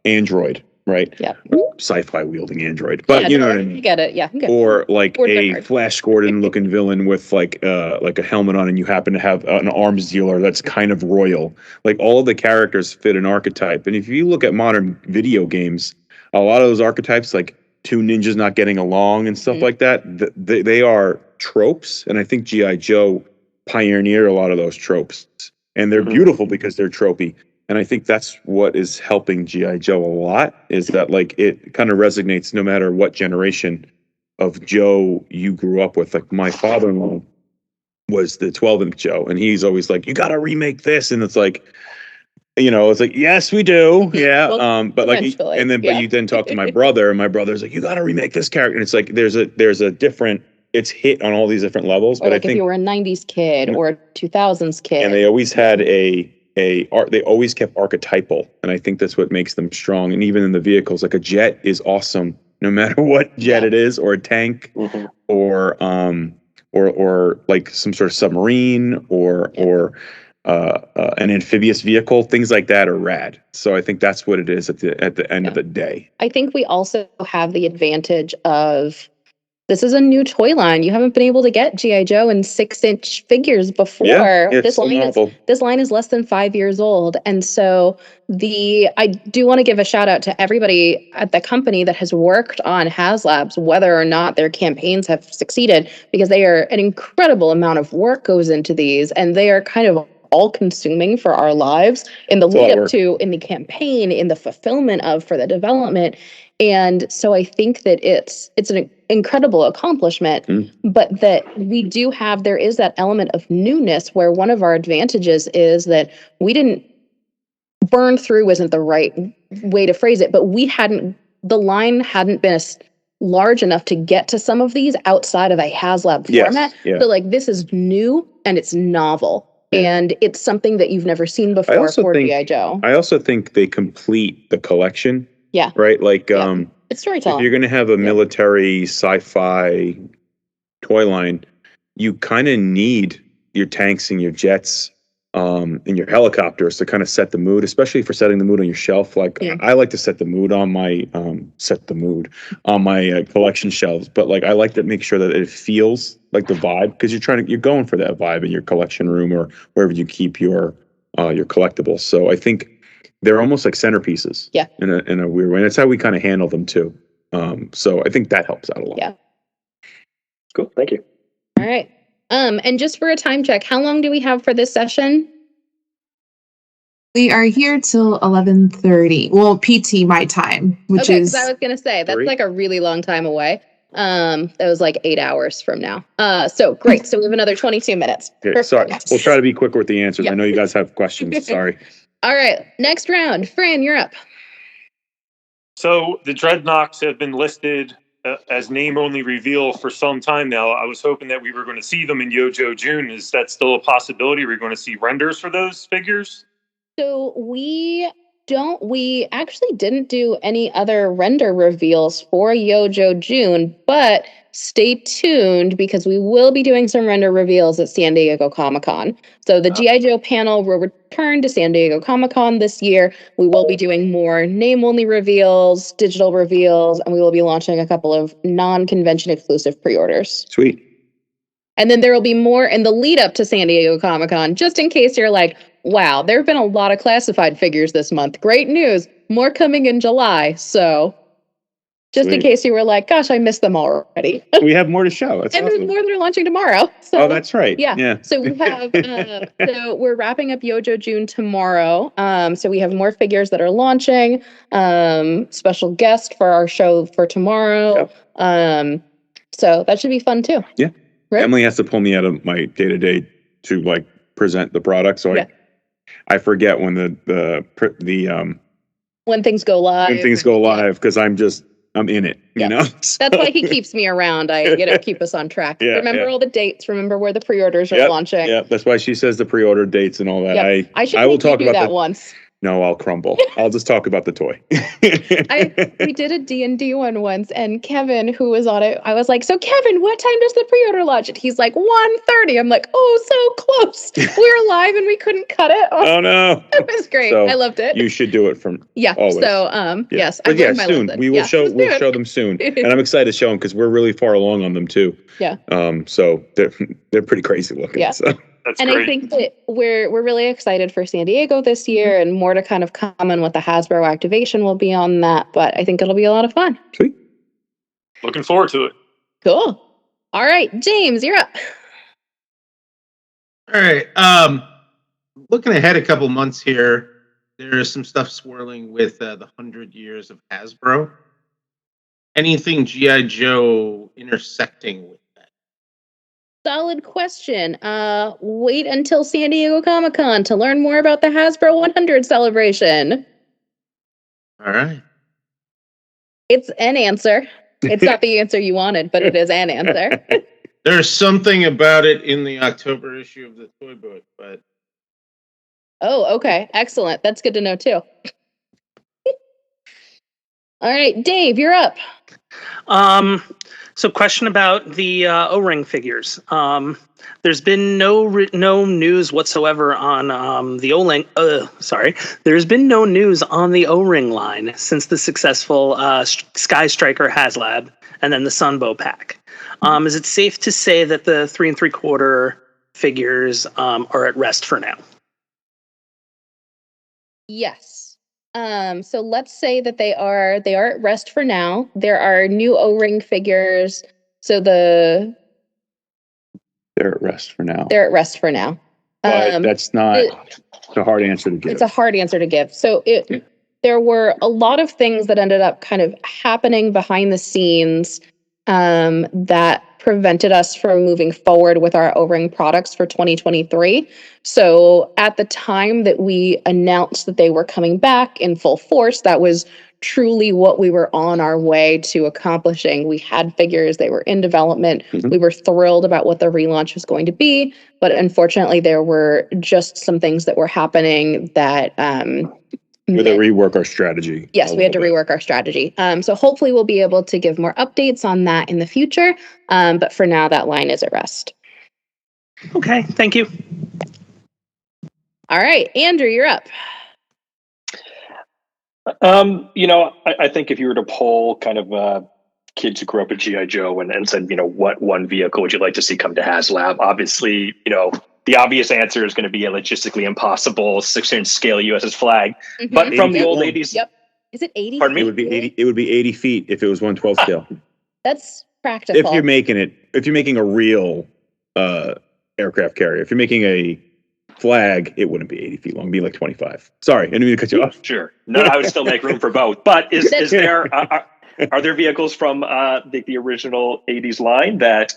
Speaker 5: android, right?
Speaker 4: Yeah.
Speaker 5: Sci-fi wielding android, but you know what I mean.
Speaker 4: You get it, yeah.
Speaker 5: Or like a Flash Gordon looking villain with like a helmet on, and you happen to have an arms dealer that's kind of royal. Like all of the characters fit an archetype, and if you look at modern video games, a lot of those archetypes, like two ninjas not getting along and stuff like that, they are tropes, and I think G.I. Joe pioneered a lot of those tropes, and they're beautiful because they're tropey. And I think that's what is helping G.I. Joe a lot, is that like it kind of resonates no matter what generation of Joe you grew up with. Like my father-in-law was the 12-inch Joe, and he's always like, you got to remake this. And it's like, it's like, yes, we do. Yeah.
Speaker 4: Well,
Speaker 5: but like, and then, but you then talk to my brother, and my brother's like, you got to remake this character. And it's like, there's a different, it's hit on all these different levels.
Speaker 4: Or
Speaker 5: but
Speaker 4: like
Speaker 5: I think
Speaker 4: if you were a 90s kid or a 2000s kid.
Speaker 5: And they always had they always kept archetypal, and I think that's what makes them strong. And even in the vehicles, like a jet is awesome no matter what jet it is, or a tank, or like some sort of submarine, or an amphibious vehicle. Things like that are rad. So I think that's what it is at the end of the day.
Speaker 4: I think we also have the advantage of, this is a new toy line. You haven't been able to get G.I. Joe in 6-inch figures before.
Speaker 5: Yeah,
Speaker 4: this line is less than 5 years old. And so I do want to give a shout out to everybody at the company that has worked on HasLabs, whether or not their campaigns have succeeded, because an incredible amount of work goes into these, and they are kind of all consuming for our lives in the lead up to, in the campaign, in the fulfillment of, for the development. And so I think that it's an incredible accomplishment, but that there is that element of newness, where one of our advantages is that we didn't burn through, isn't the right way to phrase it, but the line hadn't been large enough to get to some of these outside of a HasLab format.
Speaker 5: Yeah.
Speaker 4: So like, this is new and it's novel. And it's something that you've never seen before for G.I. Joe.
Speaker 5: I also think they complete the collection.
Speaker 4: Yeah.
Speaker 5: Right? Like,
Speaker 4: it's storytelling.
Speaker 5: If you're going to have a military sci-fi toy line, you kind of need your tanks and your jets and your helicopters to kind of set the mood, especially for setting the mood on your shelf. Like, I like to set the mood on my collection shelves, but like I like to make sure that it feels like the vibe, because you're going for that vibe in your collection room or wherever you keep your collectibles. So I think they're almost like centerpieces, in a weird way. And it's how we kind of handle them too. So I think that helps out a lot.
Speaker 4: Yeah.
Speaker 9: Cool. Thank you.
Speaker 4: All right. And just for a time check, how long do we have for this session?
Speaker 8: We are here till 11:30. Well, PT my time, which is.
Speaker 4: I was going to say, that's like a really long time away. That was like 8 hours from now. So great. So we have another 22 minutes.
Speaker 5: Okay, sorry. We'll try to be quicker with the answers.
Speaker 4: Yeah.
Speaker 5: I know you guys have questions. Sorry.
Speaker 4: All right. Next round. Fran, you're up.
Speaker 6: So the Dreadnoks have been listed as name-only reveal for some time now. I was hoping that we were going to see them in Yojo June. Is that still a possibility? Are we going to see renders for those figures?
Speaker 4: So we actually didn't do any other render reveals for Yojo June, but stay tuned because we will be doing some render reveals at San Diego Comic-Con. So the G.I. Joe panel will return to San Diego Comic-Con this year. We will be doing more name-only reveals, digital reveals, and we will be launching a couple of non-convention exclusive pre-orders.
Speaker 5: Sweet.
Speaker 4: And then there will be more in the lead up to San Diego Comic-Con, just in case you're like, wow, there have been a lot of classified figures this month. Great news. More coming in July. So just in case you were like, gosh, I missed them already.
Speaker 5: We have more to show. That's
Speaker 4: and
Speaker 5: awesome.
Speaker 4: there's more that are launching tomorrow. So,
Speaker 5: oh, that's right.
Speaker 4: Yeah. So we have, so we're wrapping up Yojo June tomorrow. So we have more figures that are launching. Special guest for our show for tomorrow. Yep. So that should be fun too.
Speaker 5: Yeah. Right? Emily has to pull me out of my day-to-day to like present the product. So I forget when
Speaker 4: when things go live.
Speaker 5: When things go live, because I'm in it, you know?
Speaker 4: So. That's why he keeps me around. I keep us on track. Remember all the dates. Remember where the pre-orders are launching.
Speaker 5: Yeah, that's why she says the pre-order dates and all that.
Speaker 4: Yep.
Speaker 5: I will talk about
Speaker 4: that once.
Speaker 5: No, I'll crumble. I'll just talk about the toy.
Speaker 4: We did a D&D one once, and Kevin, who was on it, I was like, so Kevin, what time does the pre-order launch? And he's like, 1:30. I'm like, oh, so close. We were live and we couldn't cut it.
Speaker 5: Oh no.
Speaker 4: It was great.
Speaker 5: So
Speaker 4: I loved it.
Speaker 5: You should do it from always.
Speaker 4: So yes.
Speaker 5: But soon. We will show them soon. And I'm excited to show them because we're really far along on them too.
Speaker 4: Yeah.
Speaker 5: So they're pretty crazy looking. Yeah. So.
Speaker 6: That's
Speaker 4: and
Speaker 6: great.
Speaker 4: I think that we're really excited for San Diego this year, and more to kind of come and what the Hasbro activation will be on that. But I think it'll be a lot of fun.
Speaker 5: Sweet.
Speaker 6: Looking forward to it.
Speaker 4: Cool. All right, James, you're up.
Speaker 7: All right. Looking ahead a couple months here, there is some stuff swirling with the 100 years of Hasbro. Anything G.I. Joe intersecting with?
Speaker 4: Solid question. Wait until San Diego Comic-Con to learn more about the Hasbro 100 celebration.
Speaker 7: All right.
Speaker 4: It's an answer. It's not the answer you wanted, but it is an answer.
Speaker 7: There's something about it in the October issue of the toy book, but...
Speaker 4: Oh, okay. Excellent. That's good to know, too. All right, Dave, you're up.
Speaker 10: So question about the O-ring figures. There's been no news whatsoever on the O-ring. There's been no news on the O-ring line since the successful Sky Striker HasLab and then the Sunbow pack. Is it safe to say that the 3 3/4 figures are at rest for now?
Speaker 4: Yes. So let's say that they are at rest for now. There are new O-ring figures. So they're
Speaker 5: at rest for now.
Speaker 4: They're at rest for now.
Speaker 5: But that's not a hard answer to give.
Speaker 4: It's a hard answer to give. So there were a lot of things that ended up kind of happening behind the scenes that prevented us from moving forward with our O-ring products for 2023. So at the time that we announced that they were coming back in full force, that was truly what we were on our way to accomplishing. We had figures, they were in development. Mm-hmm. We were thrilled about what the relaunch was going to be, but unfortunately there were just some things that were happening that
Speaker 5: we had to rework our strategy.
Speaker 4: Yes, we had to rework our strategy. So hopefully we'll be able to give more updates on that in the future. But for now, that line is at rest.
Speaker 10: Okay, thank you.
Speaker 4: All right, Andrew, you're up.
Speaker 9: I think if you were to poll kind of kids who grew up with G.I. Joe and said, what one vehicle would you like to see come to HasLab? Obviously, the obvious answer is going to be a logistically impossible 6-inch scale USS flag. Mm-hmm. But from the old 80s.
Speaker 4: Yep. Is it 80?
Speaker 5: Pardon me? It would be 80 feet if it was 1/12 scale.
Speaker 4: That's practical.
Speaker 5: If you're making a real aircraft carrier, if you're making a flag, it wouldn't be 80 feet long. It'd be like 25. Sorry, I didn't mean to cut you off.
Speaker 9: Sure. No, I would still make room for both. But is there Are there vehicles from the original 80s line that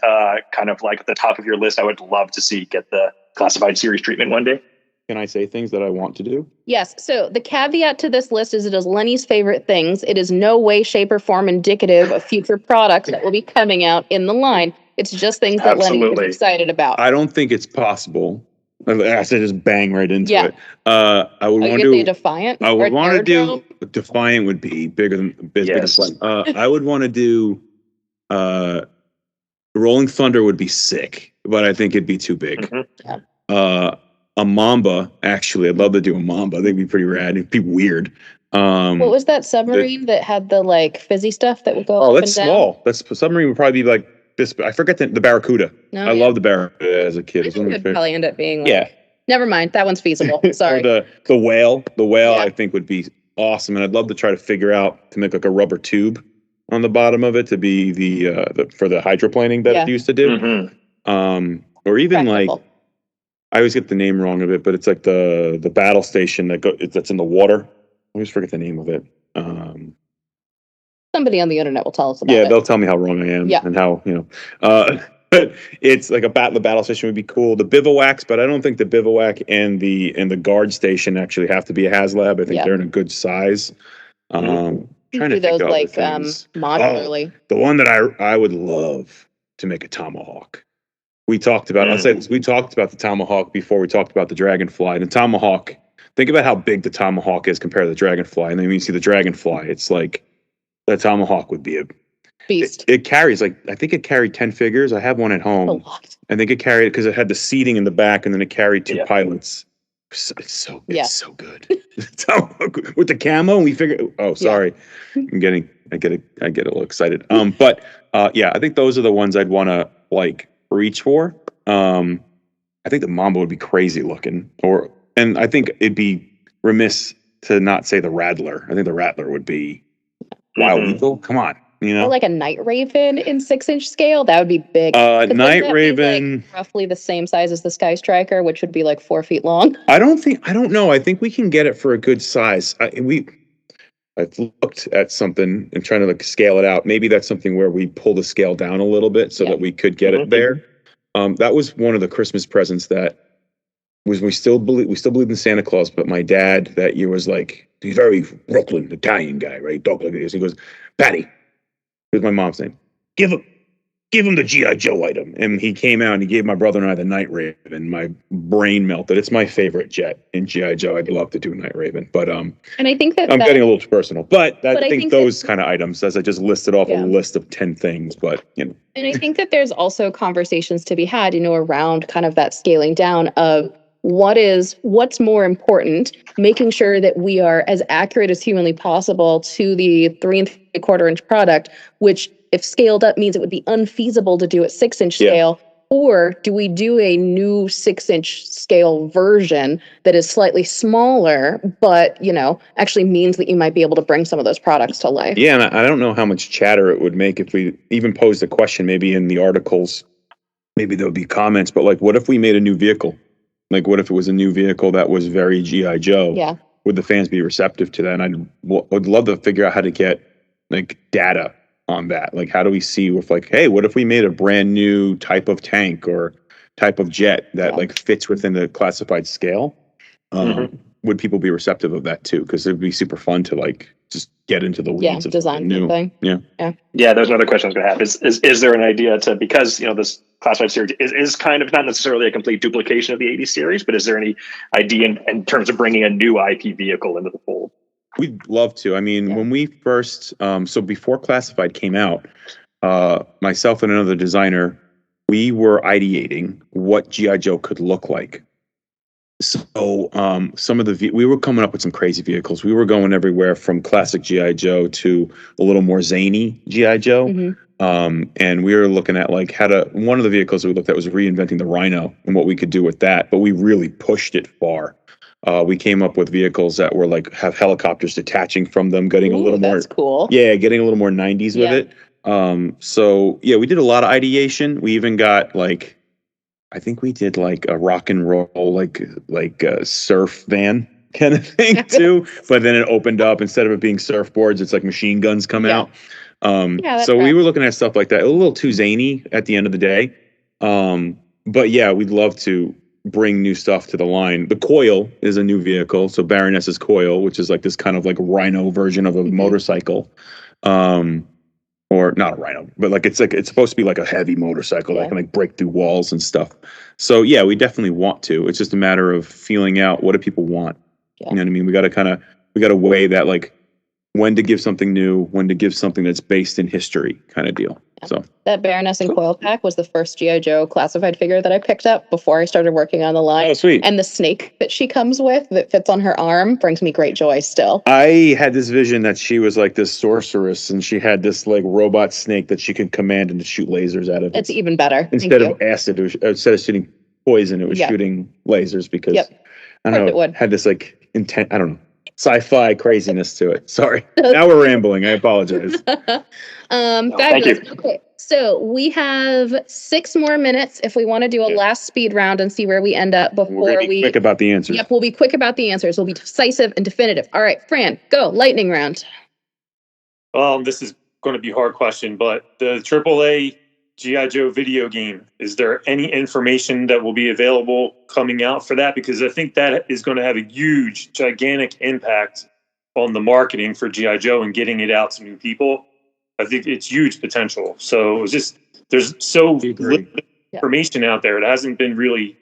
Speaker 9: kind of like at the top of your list I would love to see get the classified series treatment one day?
Speaker 5: Can I say things that I want to do?
Speaker 4: Yes. So the caveat to this list is it is Lenny's favorite things. It is no way, shape, or form indicative of future products that will be coming out in the line. It's just things that Lenny is excited about.
Speaker 5: I don't think it's possible. I said just bang right into it. I would want to do
Speaker 4: Defiant.
Speaker 5: I would want to do Defiant would be bigger than I would want to do Rolling Thunder would be sick, but I think it'd be too big.
Speaker 4: Mm-hmm.
Speaker 5: A Mamba, actually, I'd love to do a Mamba. I think it'd be pretty rad. It'd be weird.
Speaker 4: What was that submarine that had the like fizzy stuff that would go up and down?
Speaker 5: That's small. That's submarine would probably be like this. I forget the Barracuda. I love the Barracuda as a kid.
Speaker 4: It would probably end up being like,
Speaker 5: never
Speaker 4: mind. That one's feasible. Sorry.
Speaker 5: Or the whale. The whale I think would be awesome. And I'd love to try to figure out to make like a rubber tube on the bottom of it to be the for the hydroplaning that it used to do.
Speaker 9: Mm-hmm.
Speaker 5: Or even practical. Like I always get the name wrong of it, but it's like the battle station that's in the water. I always forget the name of it.
Speaker 4: Somebody on the internet will tell us about it.
Speaker 5: Yeah, they'll tell me how wrong I am and how, but it's like the battle station would be cool. The bivouacs, but I don't think the bivouac and the guard station actually have to be a HasLab. I think they're in a good size. Trying to
Speaker 4: do those
Speaker 5: think
Speaker 4: like modularly.
Speaker 5: The one that I would love to make a Tomahawk. We talked about. I'll say this. We talked about the Tomahawk before we talked about the Dragonfly. The Tomahawk. Think about how big the Tomahawk is compared to the Dragonfly, and then when you see the Dragonfly, it's like the Tomahawk would be a
Speaker 4: beast.
Speaker 5: It carries I think it carried 10 figures. I have one at home.
Speaker 4: A lot.
Speaker 5: I think it carried because it had the seating in the back, and then it carried 2 pilots. It's so good. With the camo, and we figured. Oh, sorry, I get a little excited. But I think those are the ones I'd want to like reach for. I think the Mamba would be crazy looking, and I think it'd be remiss to not say the Rattler. I think the Rattler would be wild lethal. Come on,
Speaker 4: Or like a Night Raven in 6-inch scale. That would be big.
Speaker 5: Night Raven,
Speaker 4: like roughly the same size as the Sky Striker, which would be like 4 feet long.
Speaker 5: I don't know. I think we can get it for a good size. I've looked at something and trying to like scale it out. Maybe that's something where we pull the scale down a little bit so that we could get it there. That was one of the Christmas presents that was we still believe in Santa Claus, but my dad that year was like, he's very Brooklyn Italian guy, right? Talk like this. He goes, Patty, here's my mom's name. Give him the G.I. Joe item. And he came out and he gave my brother and I the Night Raven. My brain melted. It's my favorite jet in G.I. Joe. I'd love to do Night Raven. But
Speaker 4: and I think that
Speaker 5: I'm getting a little too personal. But I think those kind of items, as I just listed off a list of 10 things, but And
Speaker 4: I think that there's also conversations to be had, around kind of that scaling down of what's more important, making sure that we are as accurate as humanly possible to the 3 3/4-inch product, which if scaled up means it would be unfeasible to do at 6-inch scale, or do we do a new 6-inch scale version that is slightly smaller, but, actually means that you might be able to bring some of those products to life?
Speaker 5: Yeah, and I don't know how much chatter it would make if we even posed a question, maybe in the articles, maybe there would be comments, but like, what if we made a new vehicle? Like, what if it was a new vehicle that was very G.I. Joe?
Speaker 4: Yeah.
Speaker 5: Would the fans be receptive to that? And I'd love to figure out how to get like data on that. Like, how do we see if like, hey, what if we made a brand new type of tank or type of jet that like fits within the classified scale? Would people be receptive of that too? Because it'd be super fun to like just get into the weeds of
Speaker 4: design
Speaker 5: new
Speaker 4: thing.
Speaker 9: Yeah. There's another question I was going to have. Is there an idea to, because this classified series is kind of not necessarily a complete duplication of the 80s series, but is there any idea in terms of bringing a new IP vehicle into the fold?
Speaker 5: We'd love to. I mean, when we first, so before Classified came out, myself and another designer, we were ideating what G.I. Joe could look like. So we were coming up with some crazy vehicles. We were going everywhere from classic G.I. Joe to a little more zany G.I. Joe. And we were looking at like one of the vehicles we looked at was reinventing the Rhino and what we could do with that, but we really pushed it far. We came up with vehicles that were like have helicopters detaching from them, getting a little more.
Speaker 4: That's cool.
Speaker 5: Yeah, getting a little more 90s with it. So yeah, we did a lot of ideation. We even got like, I think we did like a rock and roll, like a surf van kind of thing too. But then it opened up, instead of it being surfboards, it's like machine guns come out. So we were looking at stuff like that. A little too zany at the end of the day. But yeah, we'd love to bring new stuff to the line. The Coil is a new vehicle. So Baroness's Coil, which is like this kind of like rhino version of a motorcycle. Or not a rhino, but like it's supposed to be like a heavy motorcycle that can like break through walls and stuff. So yeah, we definitely want to. It's just a matter of feeling out what do people want. You know what I mean? We got to weigh that, like when to give something new, when to give something that's based in history kind of deal. So
Speaker 4: that Baroness and Coil pack was the first G.I. Joe classified figure that I picked up before I started working on the line.
Speaker 5: Oh, sweet.
Speaker 4: And the snake that she comes with that fits on her arm brings me great joy still.
Speaker 5: I had this vision that she was like this sorceress and she had this like robot snake that she could command and shoot lasers out of it.
Speaker 4: It's even better.
Speaker 5: Instead of acid, instead of shooting poison, it was shooting lasers because I don't know, it had this like intent, I don't know, sci-fi craziness to it. Sorry. Now we're rambling. I apologize.
Speaker 4: Fabulous. Okay, so we have 6 more minutes if we want to do a last speed round and see where we end up before
Speaker 5: we'll be quick about the answers.
Speaker 4: Yep, we'll be quick about the answers. We'll be decisive and definitive. All right, Fran, go. Lightning round.
Speaker 6: This is going to be a hard question, but the AAA G.I. Joe video game, is there any information that will be available coming out for that? Because I think that is going to have a huge, gigantic impact on the marketing for G.I. Joe and getting it out to new people. I think it's huge potential. So it's just, there's so little information out there. It hasn't been really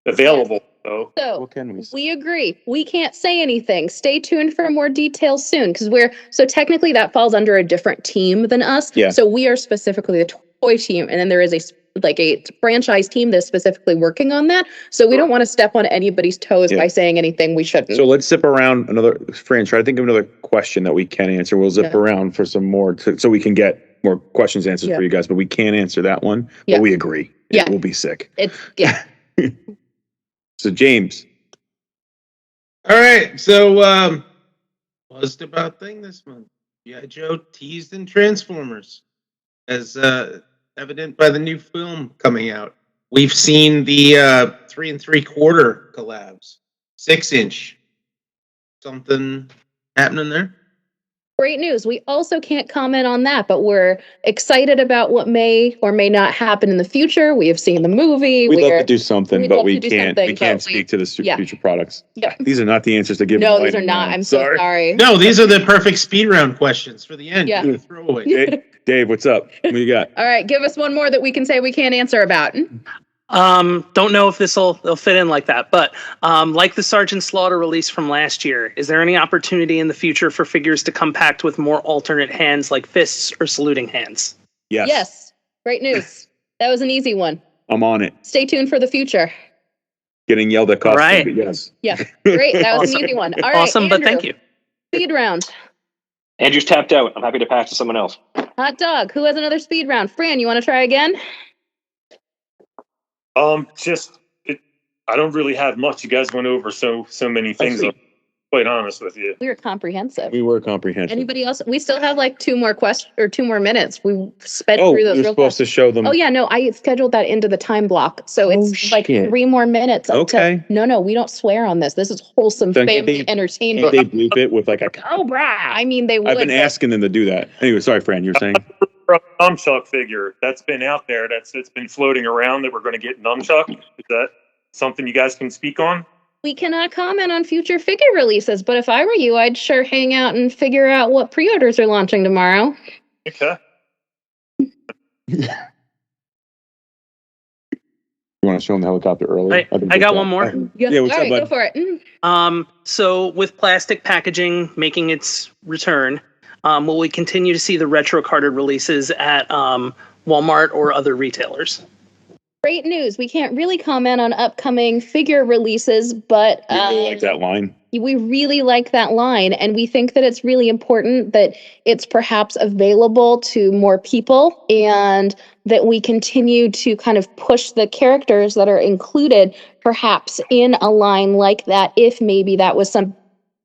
Speaker 6: available. So
Speaker 5: what can we say?
Speaker 4: We agree. We can't say anything. Stay tuned for more details soon because so technically that falls under a different team than us.
Speaker 5: Yeah.
Speaker 4: So we are specifically the toy team, and then there is a franchise team that's specifically working on that. So we don't want to step on anybody's toes by saying anything we shouldn't.
Speaker 5: So let's zip around Fran, try to think of another question that we can answer. We'll zip around for some more so we can get more questions answered for you guys, but we can't answer that one. But we agree. It will be sick. So James.
Speaker 7: All right. So buzzed about thing this month. G.I. Joe teased in Transformers, as evident by the new film coming out. We've seen the 3 3/4 collabs, 6-inch. Something happening there?
Speaker 4: Great news. We also can't comment on that, but we're excited about what may or may not happen in the future. We have seen the movie.
Speaker 5: We'd love to do something, but we can't speak to the future products.
Speaker 4: Yeah.
Speaker 5: These are not the answers to give.
Speaker 4: No, these are not. I'm so sorry.
Speaker 7: No, these are the perfect speed round questions for the end.
Speaker 4: Yeah.
Speaker 7: Throwaway.
Speaker 5: Dave, what's up? What do you got?
Speaker 4: All right, give us one more that we can say we can't answer about.
Speaker 10: Don't know if they'll fit in like that, but like the Sergeant Slaughter release from last year, is there any opportunity in the future for figures to come packed with more alternate hands like fists or saluting hands?
Speaker 5: Yes.
Speaker 4: Yes. Great news. That was an easy one.
Speaker 5: I'm on it.
Speaker 4: Stay tuned for the future.
Speaker 5: Getting yelled at costume,
Speaker 10: right.
Speaker 5: Yes.
Speaker 4: Yeah. Great. That was an easy one. All right.
Speaker 10: Awesome,
Speaker 4: Andrew,
Speaker 10: but thank you.
Speaker 4: Speed round.
Speaker 9: Andrew's tapped out. I'm happy to pass to someone else.
Speaker 4: Hot dog. Who has another speed round? Fran, you want to try again?
Speaker 6: I don't really have much. You guys went over so many things. I'm quite honest with you.
Speaker 4: We were comprehensive. Anybody else? We still have like 2 more questions or 2 more minutes. We sped through those.
Speaker 5: You're supposed to show them.
Speaker 4: Oh yeah, no, I scheduled that into the time block, so it's like 3 more minutes.
Speaker 5: Okay.
Speaker 4: No, we don't swear on this. This is wholesome family entertainment.
Speaker 5: They bleep it with like a
Speaker 4: Cobra. I mean, they would.
Speaker 5: I've been asking them to do that. Anyway, sorry, Fran, you were saying.
Speaker 6: Nunchuck figure that's been out there. It's been floating around that we're going to get nunchuck. Is that something you guys can speak on?
Speaker 4: We cannot comment on future figure releases, but if I were you, I'd sure hang out and figure out what pre-orders are launching tomorrow.
Speaker 6: Okay.
Speaker 5: You want to show them the helicopter early?
Speaker 10: I got one more.
Speaker 4: Yeah, what's up, bud? Go for it.
Speaker 10: So with plastic packaging making its return, will we continue to see the retro carded releases at Walmart or other retailers?
Speaker 4: Great news. We can't really comment on upcoming figure releases, but
Speaker 5: we really like that line.
Speaker 4: We really like that line, and we think that it's really important that it's perhaps available to more people and that we continue to kind of push the characters that are included perhaps in a line like that, if maybe that was something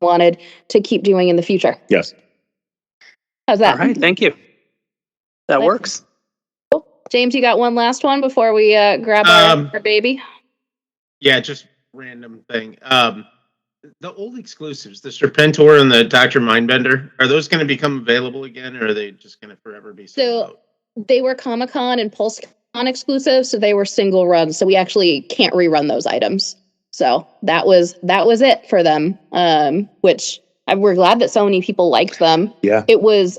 Speaker 4: we wanted to keep doing in the future.
Speaker 5: Yes.
Speaker 4: How's that?
Speaker 10: All right, thank you. That works.
Speaker 4: Cool. James, you got one last one before we grab our baby?
Speaker 7: Yeah, just random thing. the old exclusives, the Serpentor and the Dr. Mindbender, are those going to become available again, or are they just going to forever be sold out?
Speaker 4: They were Comic-Con and PulseCon exclusives, so they were single runs. So we actually can't rerun those items. So that was it for them. Which we're glad that so many people liked them.
Speaker 5: Yeah.
Speaker 4: It was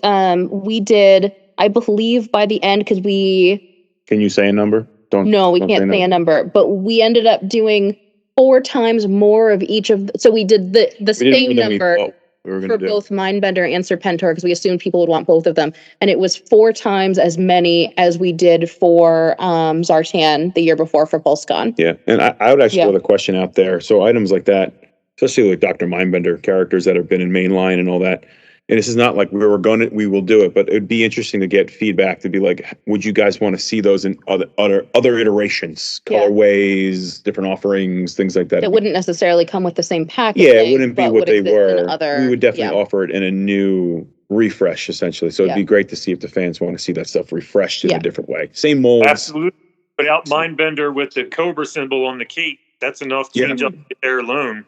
Speaker 4: we did, I believe, by the end, because we.
Speaker 5: Can you say a number?
Speaker 4: No, we can't say a number. But we ended up doing 4 times more of each of. So we did the same number. For both Mindbender and Serpentor, because we assumed people would want both of them. And it was 4 times as many as we did for Zartan the year before for PulseCon.
Speaker 5: Yeah, and I would actually put a question out there. So items like that, especially like Dr. Mindbender, characters that have been in mainline and all that, and this is not like we will do it, but it'd be interesting to get feedback to be like, would you guys want to see those in other iterations, colorways, different offerings, things like that?
Speaker 4: It wouldn't necessarily come with the same packaging.
Speaker 5: Yeah, it wouldn't be what they were. We would definitely offer it in a new refresh, essentially. So it'd be great to see if the fans want to see that stuff refreshed in a different way. Same molds.
Speaker 6: Absolutely. Put out Mindbender with the Cobra symbol on the cape. That's enough to change up the air alone.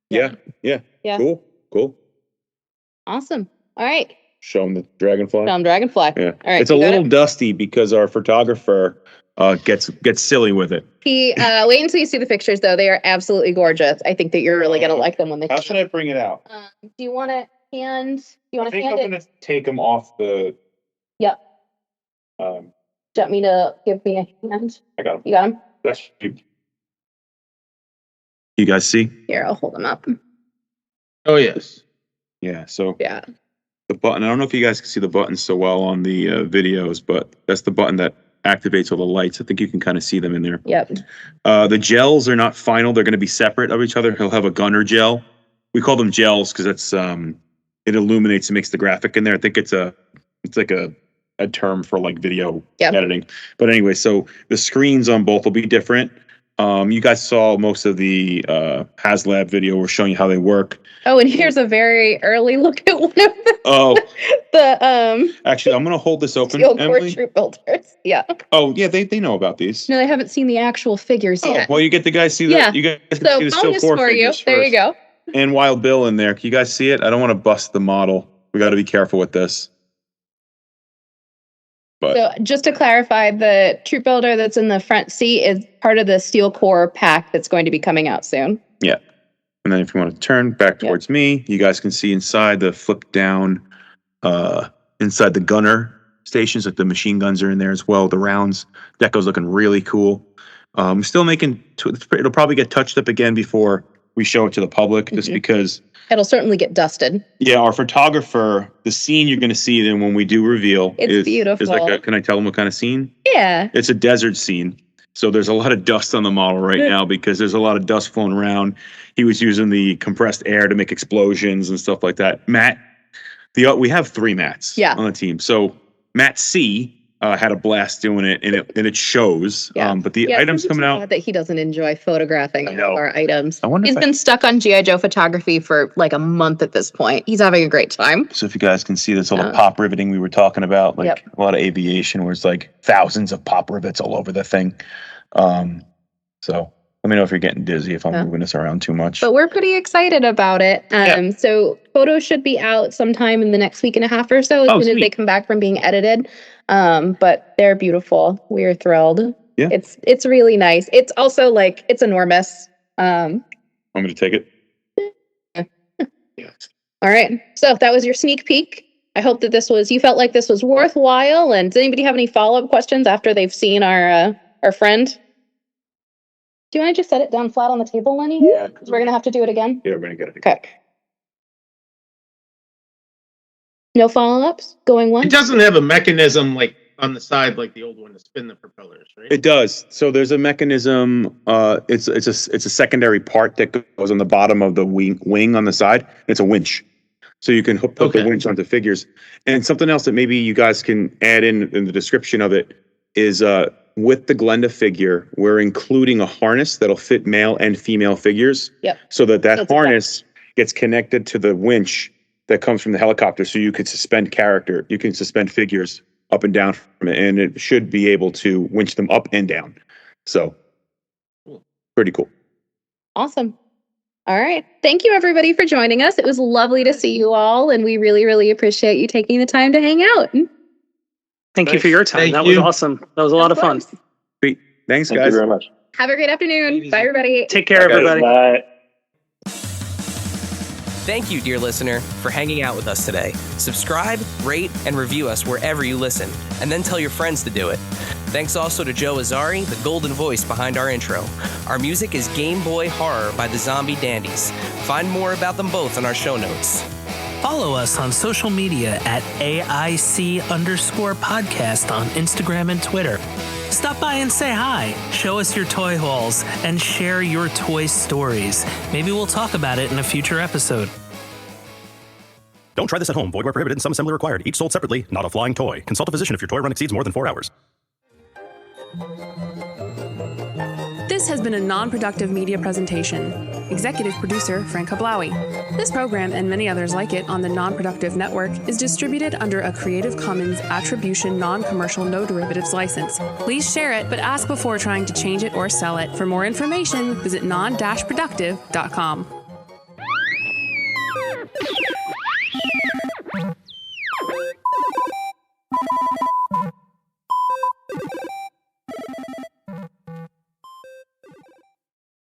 Speaker 5: Yeah. Cool.
Speaker 4: Awesome. All right.
Speaker 5: Show them the dragonfly.
Speaker 4: Yeah. All right.
Speaker 5: It's a little dusty because our photographer gets silly with it.
Speaker 4: Wait until you see the pictures, though. They are absolutely gorgeous. I think that you're really gonna like them when they.
Speaker 5: How should I bring it out?
Speaker 4: Do you want to hand? Do you want to hand
Speaker 5: I'm
Speaker 4: it?
Speaker 5: gonna take them off the.
Speaker 4: Yep.
Speaker 5: Do
Speaker 4: you want me to give me a hand?
Speaker 5: I got them.
Speaker 4: You got them.
Speaker 5: That's you guys see?
Speaker 4: Here, I'll hold them up.
Speaker 7: Oh yes.
Speaker 5: Yeah. So.
Speaker 4: Yeah.
Speaker 5: The button. I don't know if you guys can see the button so well on the videos, but that's the button that activates all the lights. I think you can kind of see them in there.
Speaker 4: Yep.
Speaker 5: The gels are not final. They're going to be separate of each other. He'll have a gunner gel. We call them gels because it's it illuminates and makes the graphic in there. I think it's like a term for like video editing. But anyway, so the screens on both will be different. You guys saw most of the HasLab video. We're showing you how they work.
Speaker 4: Oh, and here's a very early look at one of them.
Speaker 5: Oh.
Speaker 4: The
Speaker 5: Actually, I'm gonna hold this open.
Speaker 4: Steel Core Troop Builders. Yeah.
Speaker 5: Oh yeah, they know about these.
Speaker 4: No, they haven't seen the actual figures yet.
Speaker 5: Well, you get the guys see that. Yeah. You guys can see the Steel Core
Speaker 4: for you.
Speaker 5: figures
Speaker 4: there
Speaker 5: first.
Speaker 4: you go.
Speaker 5: And Wild Bill in there. Can you guys see it? I don't want to bust the model. We got to be careful with this. But.
Speaker 4: So just to clarify, the Troop Builder that's in the front seat is part of the Steel Core pack that's going to be coming out soon.
Speaker 5: Yeah. And then if you want to turn back towards me, you guys can see inside the flip down, inside the gunner stations, like the machine guns are in there as well. The rounds, deco's looking really cool. Still making, it'll probably get touched up again before we show it to the public, just because.
Speaker 4: It'll certainly get dusted.
Speaker 5: Yeah, our photographer, the scene you're going to see then when we do reveal
Speaker 4: it's beautiful.
Speaker 5: Is like can I tell them what kind of scene?
Speaker 4: Yeah.
Speaker 5: It's a desert scene. So there's a lot of dust on the model right now because there's a lot of dust flowing around. He was using the compressed air to make explosions and stuff like that. Matt, we have 3 Matts on the team. So Matt C had a blast doing it, and it shows.
Speaker 4: Yeah.
Speaker 5: But the items coming out
Speaker 4: that he doesn't enjoy photographing all of our items.
Speaker 5: I wonder
Speaker 4: he's been stuck on G.I. Joe photography for like a month at this point. He's having a great time.
Speaker 5: So if you guys can see this, all the pop riveting we were talking about, like a lot of aviation, where it's like thousands of pop rivets all over the thing. So let me know if you're getting dizzy if I'm moving this around too much.
Speaker 4: But we're pretty excited about it. So photos should be out sometime in the next week and a half or so, as soon as they come back from being edited. But they're beautiful. We're thrilled.
Speaker 5: Yeah.
Speaker 4: It's really nice. It's also like, it's enormous.
Speaker 5: I'm going to take it.
Speaker 4: Yes. All right. So that was your sneak peek. I hope that you felt like this was worthwhile. And does anybody have any follow-up questions after they've seen our friend? Do you want to just set it down flat on the table, Lenny?
Speaker 5: Yeah.
Speaker 4: Because we're going to have to do it again?
Speaker 5: Yeah, we're going to get it.
Speaker 4: Okay. No follow-ups? Going once?
Speaker 7: It doesn't have a mechanism like on the side like the old one to spin the propellers, right?
Speaker 5: It does. So there's a mechanism. It's a secondary part that goes on the bottom of the wing on the side. It's a winch. So you can hook the winch onto figures. And something else that maybe you guys can add in the description of it is with the Glenda figure, we're including a harness that'll fit male and female figures.
Speaker 4: Yep.
Speaker 5: So that harness gets connected to the winch that comes from the helicopter. So you could suspend figures up and down from it, and it should be able to winch them up and down. So pretty cool.
Speaker 4: Awesome. All right. Thank you, everybody, for joining us. It was lovely to see you all, and we really, really appreciate you taking the time to hang out.
Speaker 10: Thank you for your time. That was awesome. That was a lot of fun.
Speaker 5: Sweet. Thanks, guys.
Speaker 9: Thank you very much.
Speaker 4: Have a great afternoon. Bye, everybody.
Speaker 10: Take care, everybody.
Speaker 9: Bye.
Speaker 1: Thank you, dear listener, for hanging out with us today. Subscribe, rate, and review us wherever you listen, and then tell your friends to do it. Thanks also to Joe Azari, the golden voice behind our intro. Our music is Game Boy Horror by the Zombie Dandies. Find more about them both in our show notes.
Speaker 3: Follow us on social media at AIC_podcast on Instagram and Twitter. Stop by and say hi, show us your toy hauls, and share your toy stories. Maybe we'll talk about it in a future episode.
Speaker 2: Don't try this at home. Void where prohibited and some assembly required. Each sold separately, not a flying toy. Consult a physician if your toy run exceeds more than 4 hours.
Speaker 11: This has been a non-productive media presentation. Executive producer Frank Hablawi. This program and many others like it on the Non-Productive Network is distributed under a Creative Commons Attribution Non-Commercial No Derivatives license. Please share it, but ask before trying to change it or sell it. For more information, visit non-productive.com.